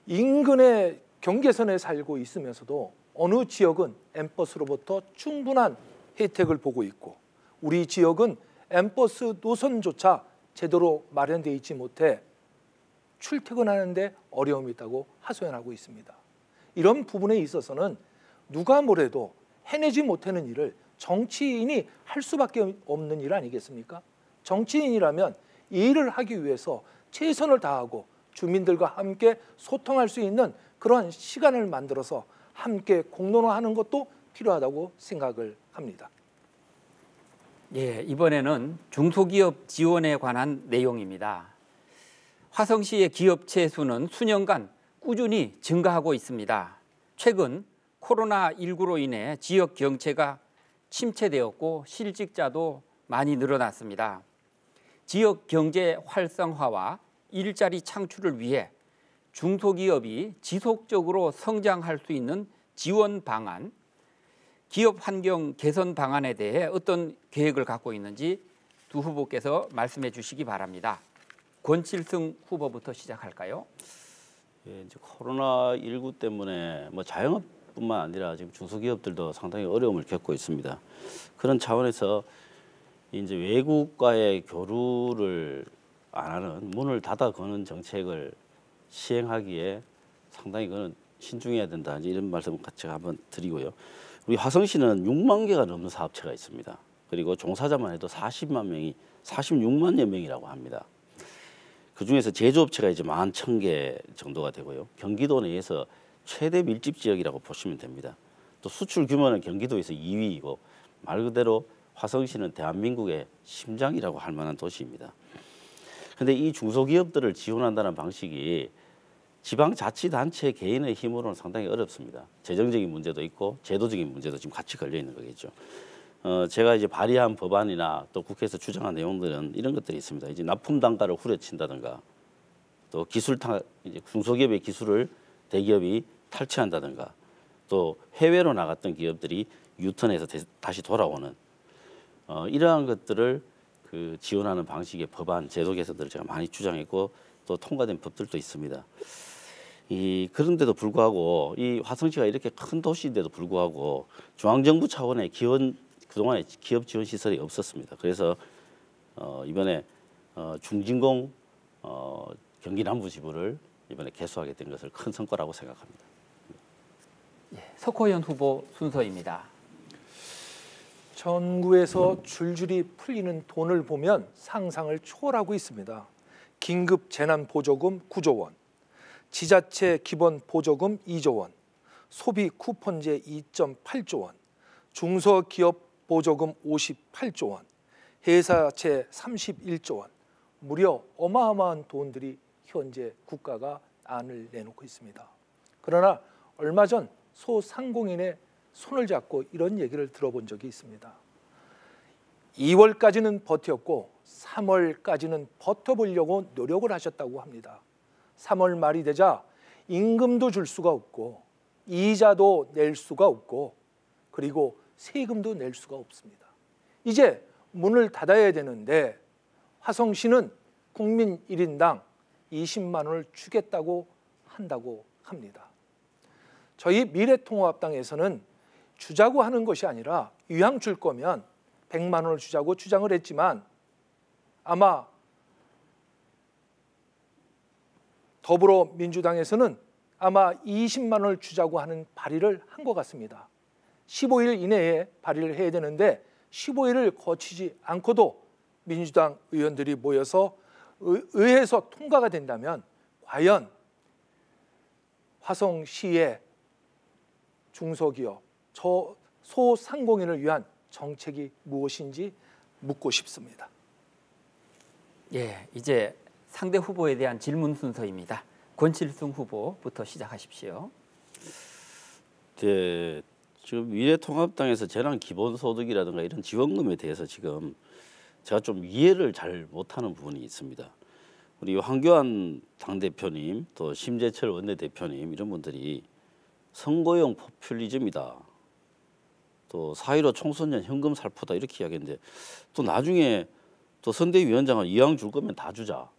인근의 경계선에 살고 있으면서도 어느 지역은 M버스로부터 충분한 혜택을 보고 있고 우리 지역은 M버스 노선조차 제대로 마련되어 있지 못해 출퇴근하는데 어려움이 있다고 하소연하고 있습니다. 이런 부분에 있어서는 누가 뭐래도 해내지 못하는 일을 정치인이 할 수밖에 없는 일 아니겠습니까? 정치인이라면 이 일을 하기 위해서 최선을 다하고 주민들과 함께 소통할 수 있는 그런 시간을 만들어서 함께 공론화하는 것도 필요하다고 생각을 합니다. 예, 이번에는 중소기업 지원에 관한 내용입니다. 화성시의 기업체 수는 수년간 꾸준히 증가하고 있습니다. 최근 코로나19로 인해 지역 경제가 침체되었고 실직자도 많이 늘어났습니다. 지역 경제 활성화와 일자리 창출을 위해 중소기업이 지속적으로 성장할 수 있는 지원 방안, 기업 환경 개선 방안에 대해 어떤 계획을 갖고 있는지 두 후보께서 말씀해 주시기 바랍니다. 권칠승 후보부터 시작할까요? 예, 이제 코로나19 때문에 뭐 자영업뿐만 아니라 지금 중소기업들도 상당히 어려움을 겪고 있습니다. 그런 차원에서 이제 외국과의 교류를 안 하는 문을 닫아 거는 정책을 시행하기에 상당히 그건 신중해야 된다. 이런 말씀 같이 한번 드리고요. 우리 화성시는 6만 개가 넘는 사업체가 있습니다. 그리고 종사자만 해도 46만여 명이라고 합니다. 그 중에서 제조업체가 이제 11,000개 정도가 되고요. 경기도 내에서 최대 밀집 지역이라고 보시면 됩니다. 또 수출 규모는 경기도에서 2위이고 말 그대로 화성시는 대한민국의 심장이라고 할 만한 도시입니다. 그런데 이 중소기업들을 지원한다는 방식이 지방자치단체 개인의 힘으로는 상당히 어렵습니다. 재정적인 문제도 있고 제도적인 문제도 지금 같이 걸려 있는 거겠죠. 제가 이제 발의한 법안이나 또 국회에서 주장한 내용들은 이런 것들이 있습니다. 이제 납품 단가를 후려친다든가, 또 이제 중소기업의 기술을 대기업이 탈취한다든가, 또 해외로 나갔던 기업들이 유턴해서 다시 돌아오는 이러한 것들을 그 지원하는 방식의 법안 제도 개선들을 제가 많이 주장했고 또 통과된 법들도 있습니다. 그런데도 불구하고 이 화성시가 이렇게 큰 도시인데도 불구하고 중앙정부 차원의 그동안에 기업 지원 시설이 없었습니다. 그래서 이번에 중진공 경기 남부 지부를 이번에 개소하게 된 것을 큰 성과라고 생각합니다. 예, 석호연 후보 순서입니다. 전국에서 줄줄이 풀리는 돈을 보면 상상을 초월하고 있습니다. 긴급 재난 보조금 9조 원, 지자체 기본 보조금 2조 원, 소비 쿠폰제 2.8조 원, 중소기업 보조금 58조 원, 회사채 31조 원, 무려 어마어마한 돈들이 현재 국가가 안을 내놓고 있습니다. 그러나 얼마 전 소상공인의 손을 잡고 이런 얘기를 들어본 적이 있습니다. 2월까지는 버텼고 3월까지는 버텨보려고 노력을 하셨다고 합니다. 3월 말이 되자 임금도 줄 수가 없고 이자도 낼 수가 없고 그리고 세금도 낼 수가 없습니다. 이제 문을 닫아야 되는데 화성시는 국민 1인당 20만 원을 주겠다고 한다고 합니다. 저희 미래통합당에서는 주자고 하는 것이 아니라 이왕 줄 거면 100만 원을 주자고 주장을 했지만 아마 더불어민주당에서는 아마 20만 원을 주자고 하는 발의를 한 것 같습니다. 15일 이내에 발의를 해야 되는데 15일을 거치지 않고도 민주당 의원들이 모여서 의회에서 통과가 된다면 과연 화성시의 중소기업, 소상공인을 위한 정책이 무엇인지 묻고 싶습니다. 예, 이제 상대 후보에 대한 질문 순서입니다. 권칠승 후보부터 시작하십시오. 네, 지금 미래통합당에서 재난 기본소득이라든가 이런 지원금에 대해서 지금 제가 좀 이해를 잘 못하는 부분이 있습니다. 우리 황교안 당대표님 또 심재철 원내대표님 이런 분들이 선거용 포퓰리즘이다. 또 4.15 총선전 현금 살포다 이렇게 이야기했는데 또 나중에 또 선대위원장은 이왕 줄 거면 다 주자.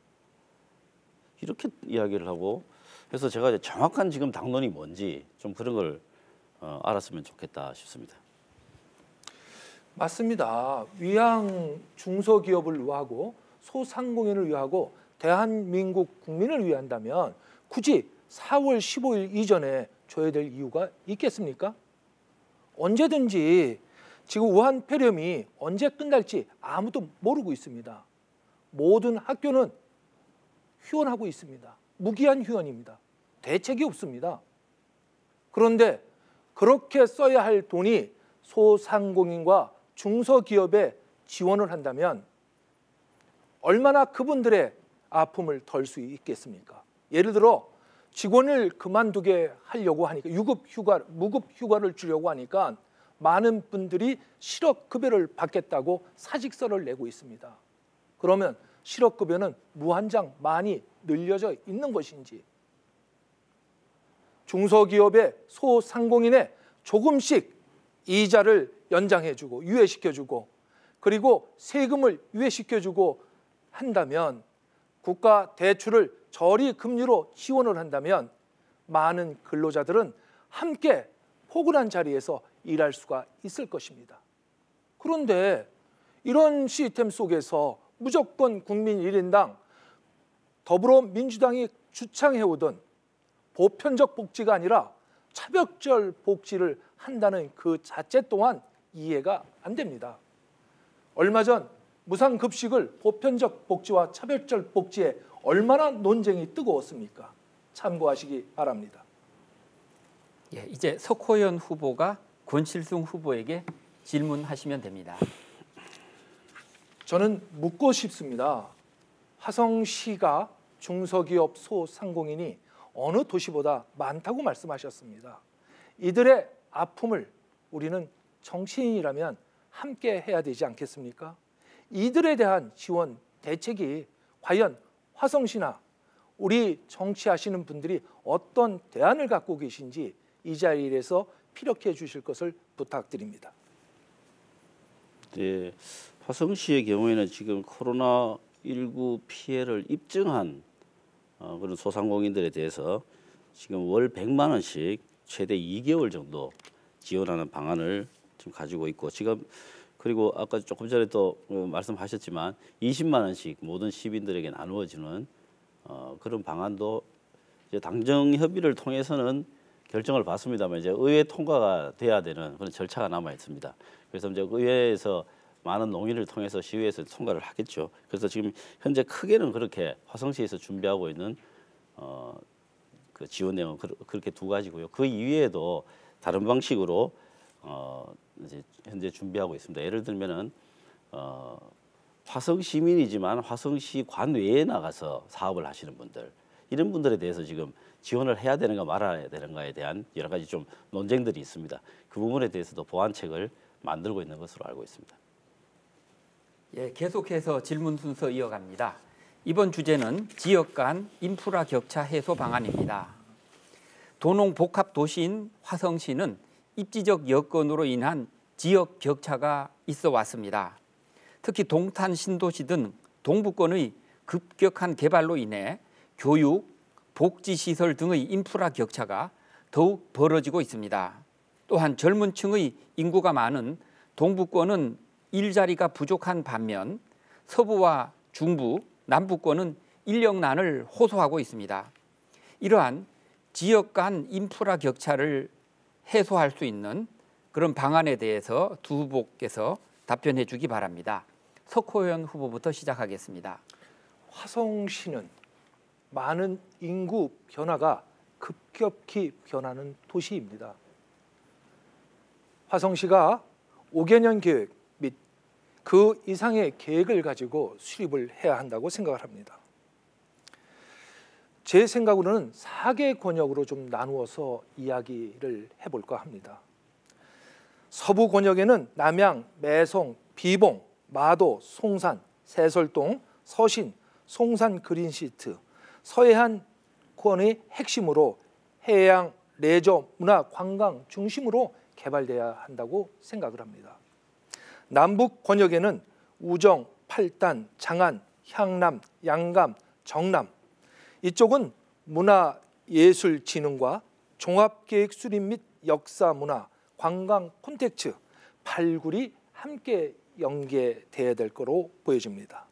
이렇게 이야기를 하고 해서 제가 이제 정확한 지금 당론이 뭔지 좀 그런 걸 알았으면 좋겠다 싶습니다. 맞습니다. 위양 중소기업을 위하고 소상공인을 위하고 대한민국 국민을 위한다면 굳이 4월 15일 이전에 줘야 될 이유가 있겠습니까? 언제든지 지금 우한 폐렴이 언제 끝날지 아무도 모르고 있습니다. 모든 학교는 휴원하고 있습니다. 무기한 휴원입니다. 대책이 없습니다. 그런데 그렇게 써야 할 돈이 소상공인과 중소기업에 지원을 한다면 얼마나 그분들의 아픔을 덜 수 있겠습니까? 예를 들어 직원을 그만두게 하려고 하니까 무급 휴가를 주려고 하니까 많은 분들이 실업급여를 받겠다고 사직서를 내고 있습니다. 그러면 실업급여는 무한정 많이 늘려져 있는 것인지 중소기업의 소상공인의 조금씩 이자를 연장해주고 유예시켜주고 그리고 세금을 유예시켜주고 한다면 국가 대출을 저리 금리로 지원을 한다면 많은 근로자들은 함께 포근한 자리에서 일할 수가 있을 것입니다. 그런데 이런 시스템 속에서 무조건 국민 1인당 더불어민주당이 주창해오던 보편적 복지가 아니라 차별적 복지를 한다는 그 자체 또한 이해가 안 됩니다. 얼마 전 무상급식을 보편적 복지와 차별적 복지에 얼마나 논쟁이 뜨거웠습니까? 참고하시기 바랍니다. 예, 이제 석호연 후보가 권칠승 후보에게 질문하시면 됩니다. 저는 묻고 싶습니다. 화성시가 중소기업 소상공인이 어느 도시보다 많다고 말씀하셨습니다. 이들의 아픔을 우리는 정치인이라면 함께 해야 되지 않겠습니까? 이들에 대한 지원 대책이 과연 화성시나 우리 정치하시는 분들이 어떤 대안을 갖고 계신지 이 자리에서 피력해 주실 것을 부탁드립니다. 네, 화성시의 경우에는 지금 코로나19 피해를 입증한 그런 소상공인들에 대해서 지금 월 100만 원씩 최대 2개월 정도 지원하는 방안을 지금 가지고 있고 지금 그리고 아까 조금 전에 또 말씀하셨지만 20만 원씩 모든 시민들에게 나누어지는 그런 방안도 이제 당정 협의를 통해서는 결정을 받습니다만 이제 의회 통과가 돼야 되는 그런 절차가 남아 있습니다. 그래서 이제 의회에서 많은 논의를 통해서 시의회에서 통과를 하겠죠. 그래서 지금 현재 크게는 그렇게 화성시에서 준비하고 있는 그 지원 내용은 그렇게 두 가지고요. 그 이외에도 다른 방식으로 이제 현재 준비하고 있습니다. 예를 들면은 화성 시민이지만 화성시 관외에 나가서 사업을 하시는 분들, 이런 분들에 대해서 지금 지원을 해야 되는가 말아야 되는가에 대한 여러 가지 좀 논쟁들이 있습니다. 그 부분에 대해서도 보완책을 만들고 있는 것으로 알고 있습니다. 예, 계속해서 질문 순서 이어갑니다. 이번 주제는 지역 간 인프라 격차 해소 방안입니다. 도농 복합 도시인 화성시는 입지적 여건으로 인한 지역 격차가 있어 왔습니다. 특히 동탄 신도시 등 동부권의 급격한 개발로 인해 교육, 복지시설 등의 인프라 격차가 더욱 벌어지고 있습니다. 또한 젊은 층의 인구가 많은 동부권은 일자리가 부족한 반면 서부와 중부, 남부권은 인력난을 호소하고 있습니다. 이러한 지역 간 인프라 격차를 해소할 수 있는 그런 방안에 대해서 두 후보께서 답변해 주기 바랍니다. 석호연 후보부터 시작하겠습니다. 화성시는 많은 인구 변화가 급격히 변하는 도시입니다. 화성시가 5개년 계획 및 그 이상의 계획을 가지고 수립을 해야 한다고 생각을 합니다. 제 생각으로는 4개 권역으로 좀 나누어서 이야기를 해볼까 합니다. 서부 권역에는 남양, 매송, 비봉, 마도, 송산, 세설동, 서신, 송산 그린시트, 서해안 권의 핵심으로 해양, 레저, 문화, 관광 중심으로 개발돼야 한다고 생각을 합니다. 남북 권역에는 우정, 팔단, 장안, 향남, 양감, 정남, 이쪽은 문화예술진흥과 종합계획 수립 및 역사문화, 관광 콘텐츠, 발굴이 함께 연계돼야 될 거로 보여집니다.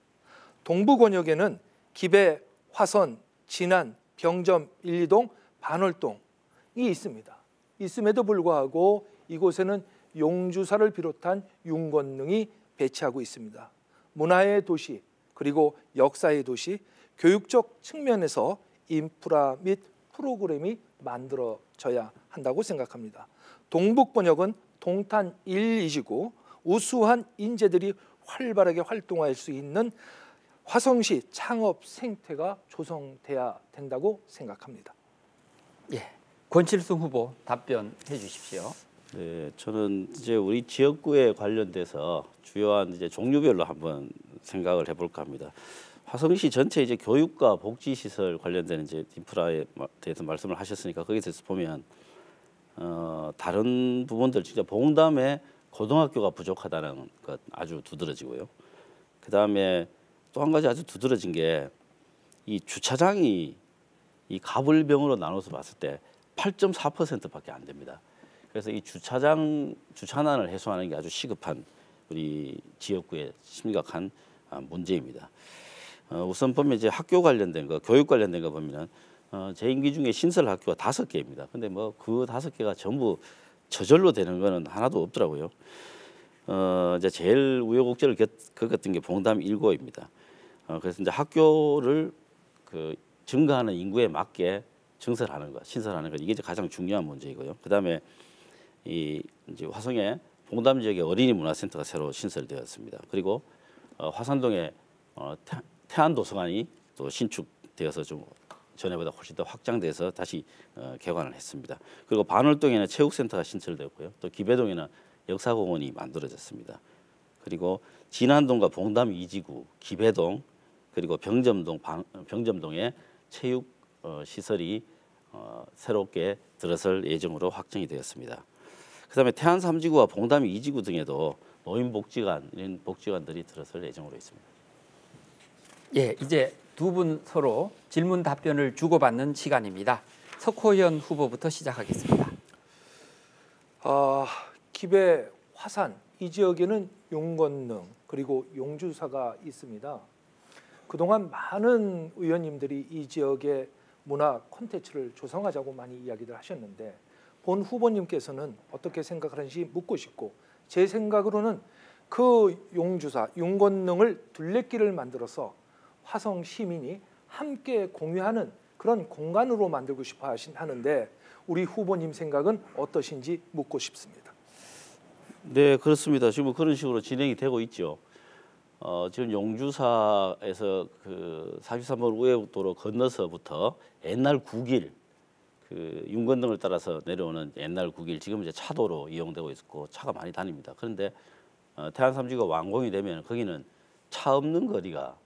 동부 권역에는 기배, 화선, 진안, 병점 1, 2동, 반월동이 있습니다. 있음에도 불구하고 이곳에는 용주사를 비롯한 윤건능이 배치하고 있습니다. 문화의 도시, 그리고 역사의 도시, 교육적 측면에서 인프라 및 프로그램이 만들어져야 한다고 생각합니다. 동북 번역은 동탄 1, 2지구 우수한 인재들이 활발하게 활동할 수 있는 화성시 창업 생태가 조성돼야 된다고 생각합니다. 예, 권칠승 후보 답변해 주십시오. 네, 저는 이제 우리 지역구에 관련돼서 주요한 이제 종류별로 한번 생각을 해볼까 합니다. 화성시 전체 이제 교육과 복지 시설 관련된 이제 인프라에 대해서 말씀을 하셨으니까 거기에 대해서 보면 다른 부분들 진짜 봉담에 고등학교가 부족하다는 것 아주 두드러지고요. 그 다음에 또 한 가지 아주 두드러진 게 이 주차장이 이 가불병으로 나눠서 봤을 때 8.4%밖에 안 됩니다. 그래서 이 주차난을 해소하는 게 아주 시급한 우리 지역구의 심각한 문제입니다. 우선 보면 이제 학교 관련된 거, 교육 관련된 거 보면은 제 임기 중에 신설 학교가 5개입니다. 근데 뭐 그 5개가 전부 저절로 되는 거는 하나도 없더라고요. 이제 제일 우여곡절을 겪었던 게 봉담 1고입니다. 그래서 이제 학교를 그 증가하는 인구에 맞게 증설하는 것, 신설하는 것, 이게 이제 가장 중요한 문제이고요. 그다음에 이 이제 화성에 봉담 지역에 어린이 문화센터가 새로 신설되었습니다. 그리고 화산동에 태안 도서관이 또 신축되어서 좀 전에보다 훨씬 더 확장돼서 다시 개관을 했습니다. 그리고 반월동에는 체육센터가 신설되었고요. 또 기배동에는 역사공원이 만들어졌습니다. 그리고 진안동과 봉담 2지구, 기배동, 그리고 병점동에 체육 시설이 새롭게 들어설 예정으로 확정이 되었습니다. 그다음에 태안 3지구와 봉담 2지구 등에도 노인복지관 이런 복지관들이 들어설 예정으로 있습니다. 예, 이제 두 분 서로 질문 답변을 주고받는 시간입니다. 석호연 후보부터 시작하겠습니다. 기배, 화산 이 지역에는 용건능 그리고 용주사가 있습니다. 그동안 많은 의원님들이 이 지역의 문화 콘텐츠를 조성하자고 많이 이야기를 하셨는데 본 후보님께서는 어떻게 생각하는지 묻고 싶고 제 생각으로는 그 용주사 윤건능을 둘레길을 만들어서 화성 시민이 함께 공유하는 그런 공간으로 만들고 싶어 하는데 우리 후보님 생각은 어떠신지 묻고 싶습니다. 네, 그렇습니다. 지금 그런 식으로 진행이 되고 있죠. 지금 용주사에서 그 43번 우회국도로 건너서부터 옛날 국일, 그 윤건능을 따라서 내려오는 옛날 국일, 지금 이제 차도로 이용되고 있고 차가 많이 다닙니다. 그런데 태안 3지가 완공이 되면 거기는 차 없는 거리가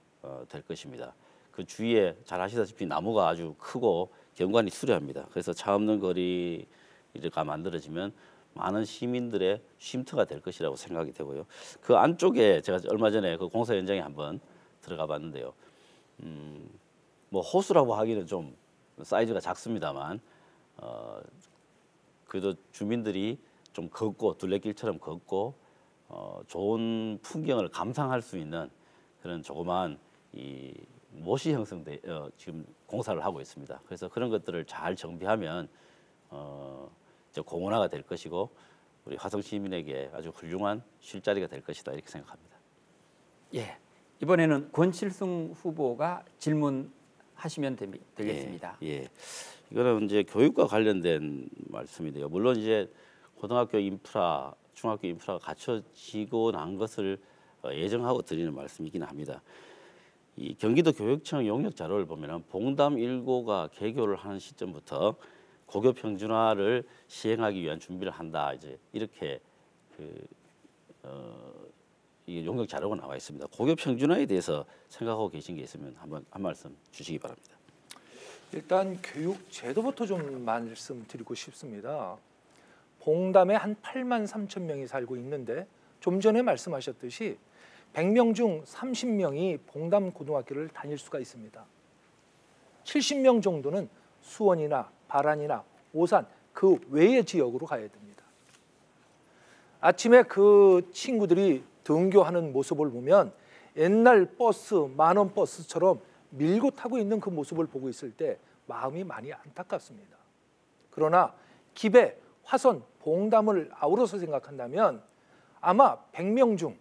될 것입니다. 그 주위에 잘 아시다시피 나무가 아주 크고 경관이 수려합니다. 그래서 차 없는 거리가 만들어지면 많은 시민들의 쉼터가 될 것이라고 생각이 되고요. 그 안쪽에 제가 얼마 전에 그 공사 현장에 한번 들어가 봤는데요. 뭐 호수라고 하기는 좀 사이즈가 작습니다만 그래도 주민들이 좀 걷고 둘레길처럼 걷고 좋은 풍경을 감상할 수 있는 그런 조그마한 이 못이 형성돼 지금 공사를 하고 있습니다. 그래서 그런 것들을 잘 정비하면 이제 공원화가 될 것이고 우리 화성 시민에게 아주 훌륭한 쉴 자리가 될 것이다 이렇게 생각합니다. 예, 이번에는 권칠승 후보가 질문하시면 되겠습니다. 예, 이거는 이제 교육과 관련된 말씀인데요. 물론 이제 고등학교 인프라, 중학교 인프라가 갖춰지고 난 것을 예정하고 드리는 말씀이긴 합니다. 이 경기도 교육청 용역 자료를 보면은 봉담 1고가 개교를 하는 시점부터 고교 평준화를 시행하기 위한 준비를 한다. 이제 이렇게 이 용역 자료가 나와 있습니다. 고교 평준화에 대해서 생각하고 계신 게 있으면 한번 한 말씀 주시기 바랍니다. 일단 교육 제도부터 좀 말씀드리고 싶습니다. 봉담에 한 8만 3천 명이 살고 있는데 좀 전에 말씀하셨듯이 100명 중 30명이 봉담 고등학교를 다닐 수가 있습니다. 70명 정도는 수원이나 바란이나 오산 그 외의 지역으로 가야 됩니다. 아침에 그 친구들이 등교하는 모습을 보면 옛날 버스, 만원 버스처럼 밀고 타고 있는 그 모습을 보고 있을 때 마음이 많이 안타깝습니다. 그러나 기배, 화선, 봉담을 아우러서 생각한다면 아마 100명 중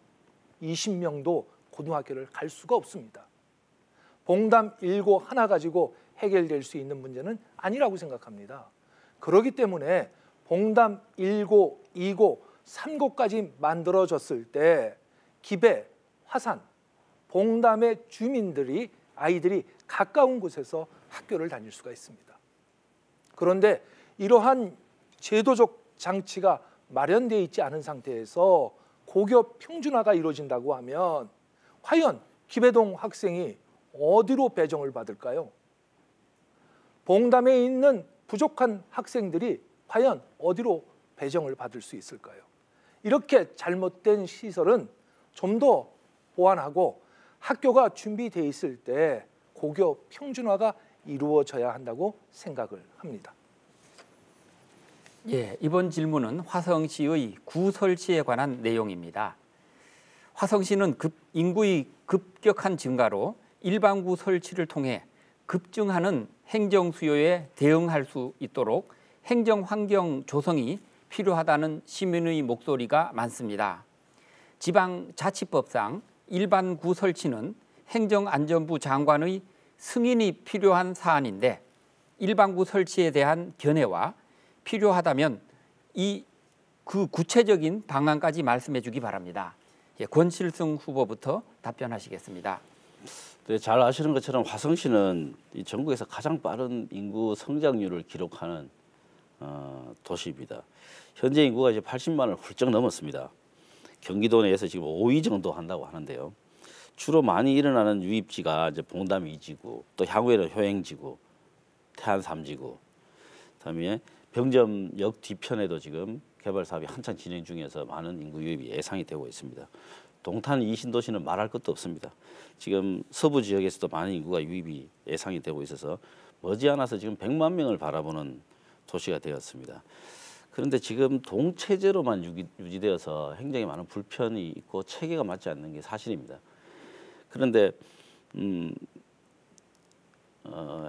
20명도 고등학교를 갈 수가 없습니다. 봉담 1고 하나 가지고 해결될 수 있는 문제는 아니라고 생각합니다. 그렇기 때문에 봉담 1고, 2고, 3고까지 만들어졌을 때 기배, 화산, 봉담의 주민들이 아이들이 가까운 곳에서 학교를 다닐 수가 있습니다. 그런데 이러한 제도적 장치가 마련되어 있지 않은 상태에서 고교 평준화가 이루어진다고 하면 과연 기배동 학생이 어디로 배정을 받을까요? 봉담에 있는 부족한 학생들이 과연 어디로 배정을 받을 수 있을까요? 이렇게 잘못된 시설은 좀 더 보완하고 학교가 준비되어 있을 때 고교 평준화가 이루어져야 한다고 생각을 합니다. 예, 이번 질문은 화성시의 구 설치에 관한 내용입니다. 화성시는 인구의 급격한 증가로 일반구 설치를 통해 급증하는 행정 수요에 대응할 수 있도록 행정 환경 조성이 필요하다는 시민의 목소리가 많습니다. 지방자치법상 일반구 설치는 행정안전부 장관의 승인이 필요한 사안인데 일반구 설치에 대한 견해와 필요하다면 그 구체적인 방안까지 말씀해 주기 바랍니다. 예, 권칠승 후보부터 답변하시겠습니다. 네, 잘 아시는 것처럼 화성시는 이 전국에서 가장 빠른 인구 성장률을 기록하는 도시입니다. 현재 인구가 이제 80만을 훌쩍 넘었습니다. 경기도 내에서 지금 5위 정도 한다고 하는데요. 주로 많이 일어나는 유입지가 이제 봉담 2지구, 또 향후에는 효행지구, 태안 3지구, 그다음에 병점역 뒤편에도 지금 개발 사업이 한창 진행 중이어서 많은 인구 유입이 예상이 되고 있습니다. 동탄 이신도시는 말할 것도 없습니다. 지금 서부 지역에서도 많은 인구가 유입이 예상이 되고 있어서 머지않아서 지금 100만 명을 바라보는 도시가 되었습니다. 그런데 지금 동체제로만 유지되어서 행정에 많은 불편이 있고 체계가 맞지 않는 게 사실입니다. 그런데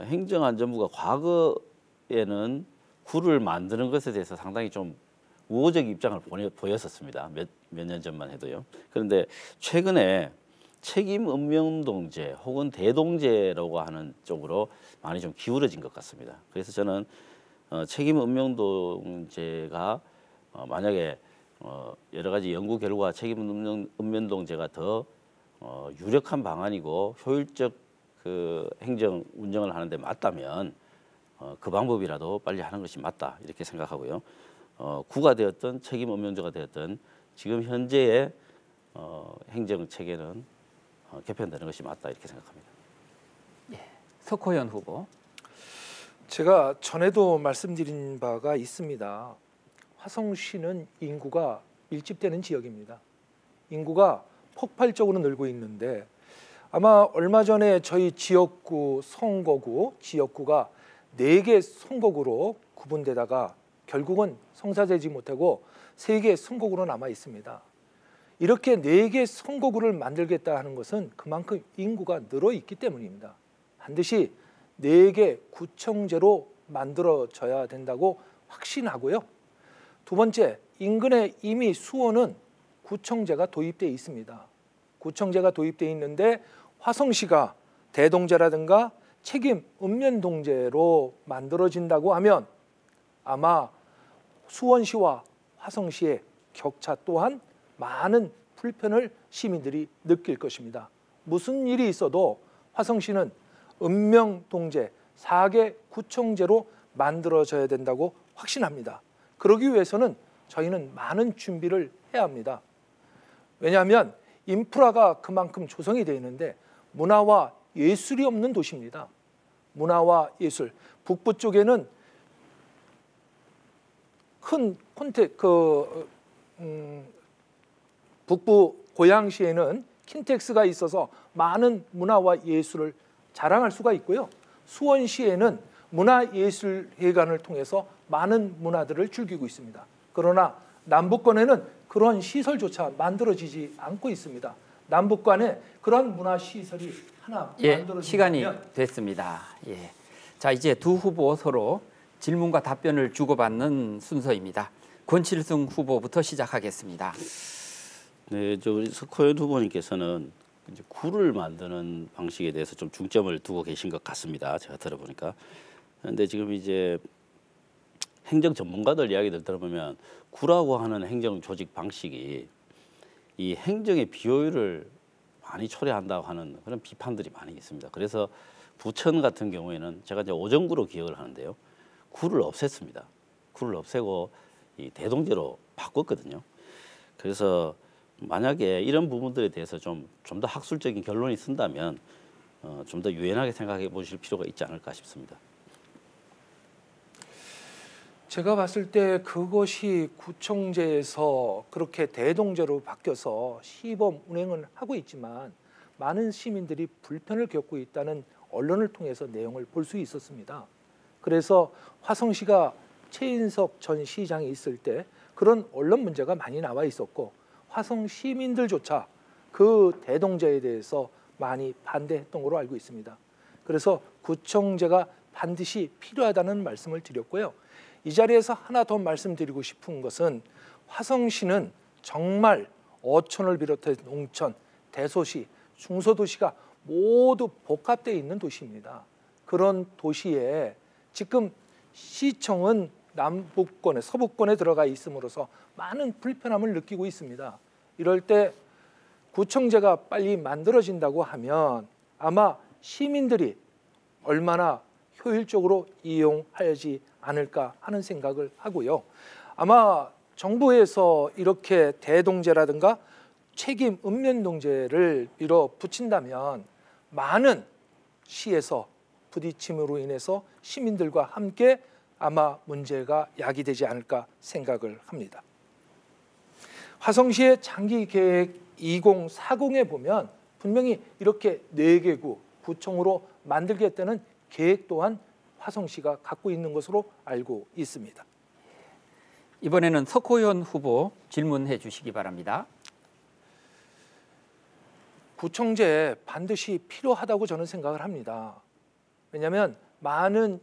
행정안전부가 과거에는 구를 만드는 것에 대해서 상당히 좀 우호적 입장을 보였었습니다. 몇 년 전만 해도요. 그런데 최근에 책임 읍면동제 혹은 대동제라고 하는 쪽으로 많이 좀 기울어진 것 같습니다. 그래서 저는 책임 읍면동제가 만약에 여러 가지 연구 결과 책임 읍면동제가 더 유력한 방안이고 효율적 그 행정 운영을 하는데 맞다면 그 방법이라도 빨리 하는 것이 맞다 이렇게 생각하고요. 구가 되었든 책임 읍면제가 되었든 지금 현재의 행정 체계는 개편되는 것이 맞다 이렇게 생각합니다. 예, 석호연 후보. 제가 전에도 말씀드린 바가 있습니다. 화성시는 인구가 밀집되는 지역입니다. 인구가 폭발적으로 늘고 있는데 아마 얼마 전에 저희 지역구 선거구 지역구가 4개 선거구로 구분되다가 결국은 성사되지 못하고 3개 선거구로 남아 있습니다. 이렇게 4개 선거구를 만들겠다 하는 것은 그만큼 인구가 늘어 있기 때문입니다. 반드시 4개 구청제로 만들어져야 된다고 확신하고요. 두 번째, 인근에 이미 수원은 구청제가 도입되어 있습니다. 구청제가 도입되어 있는데 화성시가 대동제라든가 책임 읍면동제로 만들어진다고 하면 아마 수원시와 화성시의 격차 또한 많은 불편을 시민들이 느낄 것입니다. 무슨 일이 있어도 화성시는 읍면동제 4개 구청제로 만들어져야 된다고 확신합니다. 그러기 위해서는 저희는 많은 준비를 해야 합니다. 왜냐하면 인프라가 그만큼 조성이 되어 있는데 문화와 예술이 없는 도시입니다. 문화와 예술. 북부 쪽에는 큰 북부 고양시에는 킨텍스가 있어서 많은 문화와 예술을 자랑할 수가 있고요. 수원시에는 문화예술회관을 통해서 많은 문화들을 즐기고 있습니다. 그러나 남북권에는 그런 시설조차 만들어지지 않고 있습니다. 남북간에 그런 문화시설이 하나 만들어진다면 시간이 됐습니다. 예. 자, 이제 두 후보 서로 질문과 답변을 주고받는 순서입니다. 권칠승 후보부터 시작하겠습니다. 네, 우리 석호연 후보님께서는 이제 구를 만드는 방식에 대해서 좀 중점을 두고 계신 것 같습니다. 제가 들어보니까. 그런데 지금 이제 행정 전문가들 이야기들 들어보면 구라고 하는 행정 조직 방식이 이 행정의 비효율을 많이 초래한다고 하는 그런 비판들이 많이 있습니다. 그래서 부천 같은 경우에는 제가 이제 오정구로 기억을 하는데요. 구를 없앴습니다. 구를 없애고 이 대동제로 바꿨거든요. 그래서 만약에 이런 부분들에 대해서 좀 더 학술적인 결론이 쓴다면 좀 더 유연하게 생각해 보실 필요가 있지 않을까 싶습니다. 제가 봤을 때 그것이 구청제에서 그렇게 대동제로 바뀌어서 시범 운행을 하고 있지만 많은 시민들이 불편을 겪고 있다는 언론을 통해서 내용을 볼 수 있었습니다. 그래서 화성시가 최인석 전 시장이 있을 때 그런 언론 문제가 많이 나와 있었고 화성 시민들조차 그 대동제에 대해서 많이 반대했던 걸로 알고 있습니다. 그래서 구청제가 반드시 필요하다는 말씀을 드렸고요. 이 자리에서 하나 더 말씀드리고 싶은 것은 화성시는 정말 어촌을 비롯해 농촌, 대소시, 중소도시가 모두 복합되어 있는 도시입니다. 그런 도시에 지금 시청은 남북권에 서북권에 들어가 있음으로써 많은 불편함을 느끼고 있습니다. 이럴 때 구청제가 빨리 만들어진다고 하면 아마 시민들이 얼마나 효율적으로 이용하지 않을까 하는 생각을 하고요. 아마 정부에서 이렇게 대동제라든가 책임 읍면동제를 밀어붙인다면 많은 시에서 부딪힘으로 인해서 시민들과 함께 아마 문제가 야기되지 않을까 생각을 합니다. 화성시의 장기계획 2040에 보면 분명히 이렇게 4개구 구청으로 만들겠다는 계획 또한 화성시가 갖고 있는 것으로 알고 있습니다. 이번에는 석호연 후보 질문해 주시기 바랍니다. 구청제 반드시 필요하다고 저는 생각을 합니다. 왜냐하면 많은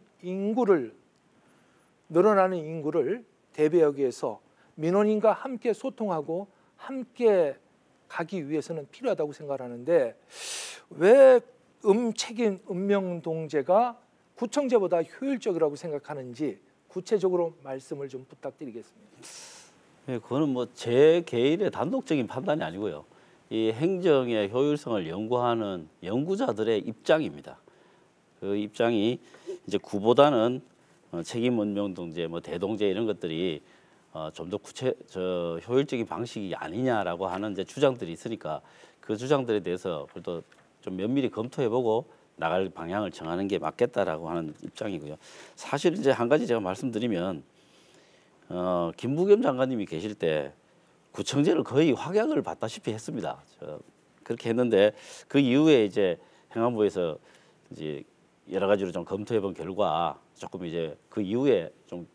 늘어나는 인구를 대비하기 위해서 민원인과 함께 소통하고 함께 가기 위해서는 필요하다고 생각하는데 왜 책임 읍명동제가 구청제보다 효율적이라고 생각하는지 구체적으로 말씀을 좀 부탁드리겠습니다. 네, 그거는 뭐 제 개인의 단독적인 판단이 아니고요. 이 행정의 효율성을 연구하는 연구자들의 입장입니다. 그 입장이 이제 구보다는 책임 읍명동제, 뭐 대동제 이런 것들이 좀 더 효율적인 방식이 아니냐라고 하는 이제 주장들이 있으니까 그 주장들에 대해서 그래도 좀 면밀히 검토해보고 나갈 방향을 정하는 게 맞겠다라고 하는 입장이고요. 사실 이제 한 가지 제가 말씀드리면 김부겸 장관님이 계실 때 구청제를 거의 확약을 받다시피 했습니다. 그렇게 했는데 그 이후에 이제 행안부에서 이제 여러 가지로 좀 검토해본 결과 조금 이제 그 이후에 좀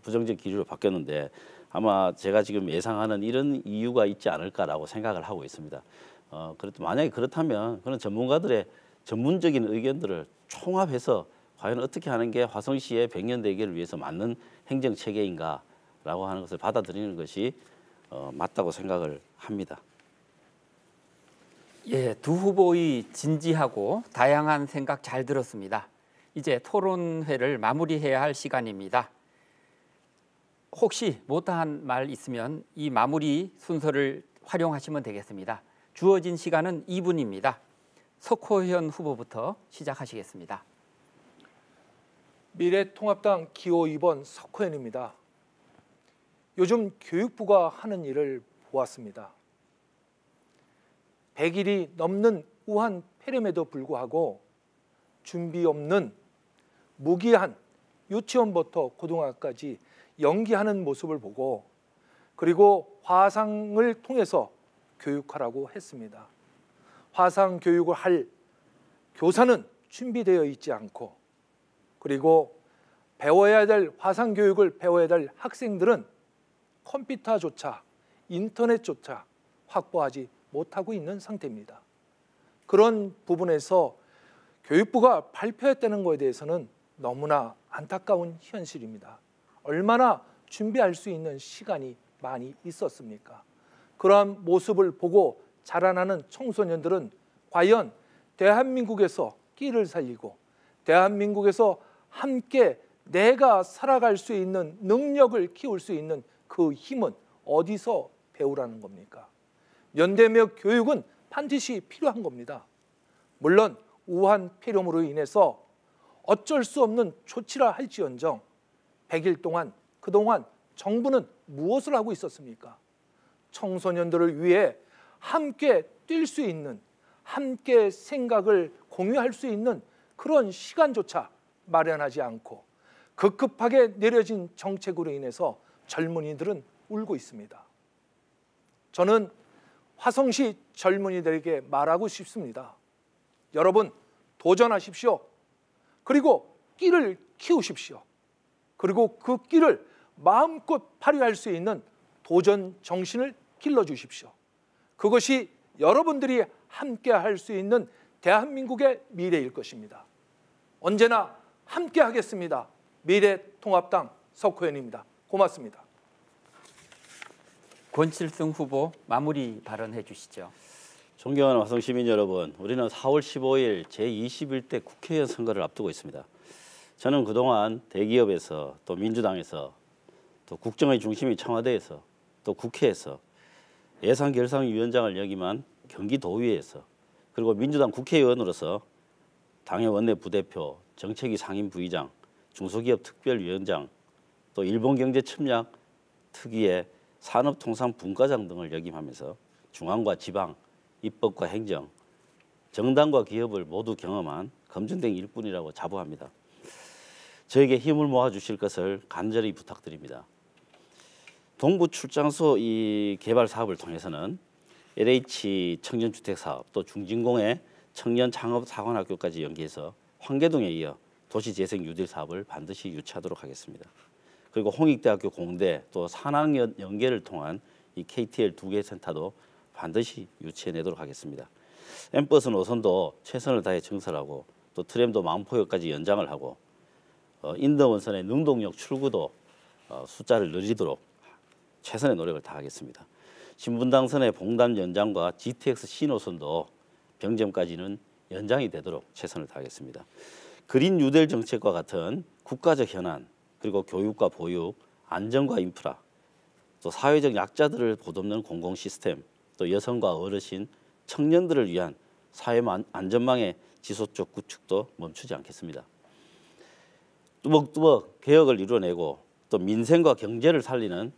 부정적 기류로 바뀌었는데 아마 제가 지금 예상하는 이런 이유가 있지 않을까라고 생각을 하고 있습니다. 그래도 만약에 그렇다면 그런 전문가들의 전문적인 의견들을 총합해서 과연 어떻게 하는 게 화성시의 100년 대계를 위해서 맞는 행정 체계인가라고 하는 것을 받아들이는 것이 맞다고 생각을 합니다. 예, 두 후보의 진지하고 다양한 생각 잘 들었습니다. 이제 토론회를 마무리해야 할 시간입니다. 혹시 못한 말 있으면 이 마무리 순서를 활용하시면 되겠습니다. 주어진 시간은 2분입니다. 석호현 후보부터 시작하시겠습니다. 미래통합당 기호 2번 석호현입니다. 요즘 교육부가 하는 일을 보았습니다. 100일이 넘는 우한 폐렴에도 불구하고 준비 없는 무기한 유치원부터 고등학교까지 연기하는 모습을 보고 그리고 화상을 통해서 교육하라고 했습니다. 화상 교육을 할 교사는 준비되어 있지 않고 그리고 배워야 될 화상 교육을 배워야 될 학생들은 컴퓨터조차 인터넷조차 확보하지 못하고 있는 상태입니다. 그런 부분에서 교육부가 발표했다는 것에 대해서는 너무나 안타까운 현실입니다. 얼마나 준비할 수 있는 시간이 많이 있었습니까? 그러한 모습을 보고 자라나는 청소년들은 과연 대한민국에서 끼를 살리고 대한민국에서 함께 내가 살아갈 수 있는 능력을 키울 수 있는 그 힘은 어디서 배우라는 겁니까? 연대며 교육은 반드시 필요한 겁니다. 물론 우한 폐렴으로 인해서 어쩔 수 없는 조치라 할지언정 100일 동안 그동안 정부는 무엇을 하고 있었습니까? 청소년들을 위해 함께 뛸 수 있는 함께 생각을 공유할 수 있는 그런 시간조차 마련하지 않고 급급하게 내려진 정책으로 인해서 젊은이들은 울고 있습니다. 저는 화성시 젊은이들에게 말하고 싶습니다. 여러분 도전하십시오. 그리고 끼를 키우십시오. 그리고 그 끼를 마음껏 발휘할 수 있는 도전 정신을 길러주십시오. 그것이 여러분들이 함께 할 수 있는 대한민국의 미래일 것입니다. 언제나 함께 하겠습니다. 미래통합당 석호현입니다. 고맙습니다. 권칠승 후보 마무리 발언해 주시죠. 존경하는 화성 시민 여러분, 우리는 4월 15일 제21대 국회의원 선거를 앞두고 있습니다. 저는 그동안 대기업에서 또 민주당에서 또 국정의 중심이 청와대에서 또 국회에서 예산결산위원장을 역임한 경기도의회에서 그리고 민주당 국회의원으로서 당의 원내 부대표, 정책위 상임 부의장, 중소기업 특별위원장, 또 일본경제 침략 특위의 산업통상분과장 등을 역임하면서 중앙과 지방, 입법과 행정, 정당과 기업을 모두 경험한 검증된 일꾼이라고 자부합니다. 저에게 힘을 모아주실 것을 간절히 부탁드립니다. 동부 출장소 이 개발 사업을 통해서는 LH 청년주택사업 또 중진공의 청년창업사관학교까지 연계해서 황계동에 이어 도시재생 뉴딜 사업을 반드시 유치하도록 하겠습니다. 그리고 홍익대학교 공대 또 산학연 연계를 통한 이 KTL 2개 센터도 반드시 유치해내도록 하겠습니다. M버스 노선도 최선을 다해 증설하고 또 트램도 마음포역까지 연장을 하고 인덕원선의 능동역 출구도 숫자를 늘리도록 최선의 노력을 다하겠습니다. 신분당선의 봉담 연장과 GTX 신호선도 병점까지는 연장이 되도록 최선을 다하겠습니다. 그린 뉴딜 정책과 같은 국가적 현안, 그리고 교육과 보육, 안전과 인프라, 또 사회적 약자들을 보듬는 공공 시스템, 또 여성과 어르신, 청년들을 위한 사회 안전망의 지속적 구축도 멈추지 않겠습니다. 뚜벅뚜벅 개혁을 이뤄내고 또 민생과 경제를 살리는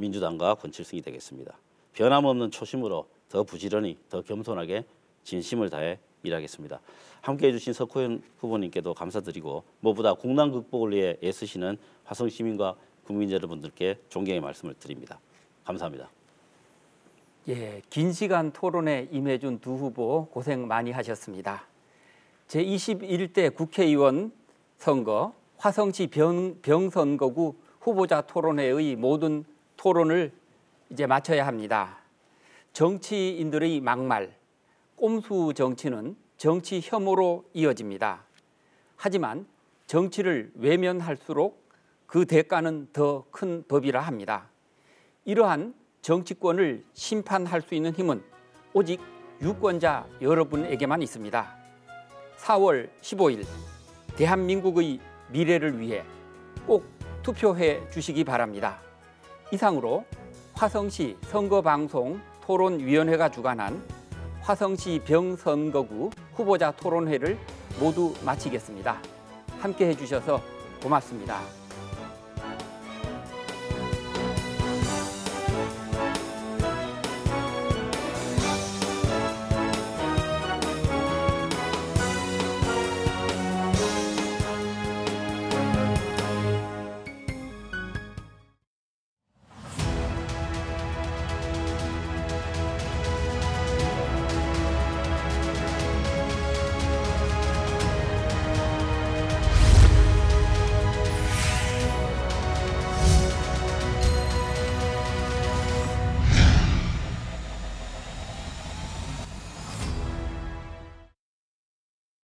민주당과 권칠승이 되겠습니다. 변함없는 초심으로 더 부지런히, 더 겸손하게 진심을 다해 일하겠습니다. 함께해 주신 석호연 후보님께도 감사드리고 무엇보다 국난 극복을 위해 애쓰시는 화성 시민과 국민 여러분들께 존경의 말씀을 드립니다. 감사합니다. 예, 긴 시간 토론에 임해준 두 후보 고생 많이 하셨습니다. 제21대 국회의원 선거 화성시 병선거구 후보자 토론회의 모든 토론을 이제 마쳐야 합니다. 정치인들의 막말, 꼼수 정치는 정치 혐오로 이어집니다. 하지만 정치를 외면할수록 그 대가는 더 큰 법이라 합니다. 이러한 정치권을 심판할 수 있는 힘은 오직 유권자 여러분에게만 있습니다. 4월 15일 대한민국의 미래를 위해 꼭 투표해 주시기 바랍니다. 이상으로 화성시 선거방송 토론위원회가 주관한 화성시 병선거구 후보자 토론회를 모두 마치겠습니다. 함께해 주셔서 고맙습니다.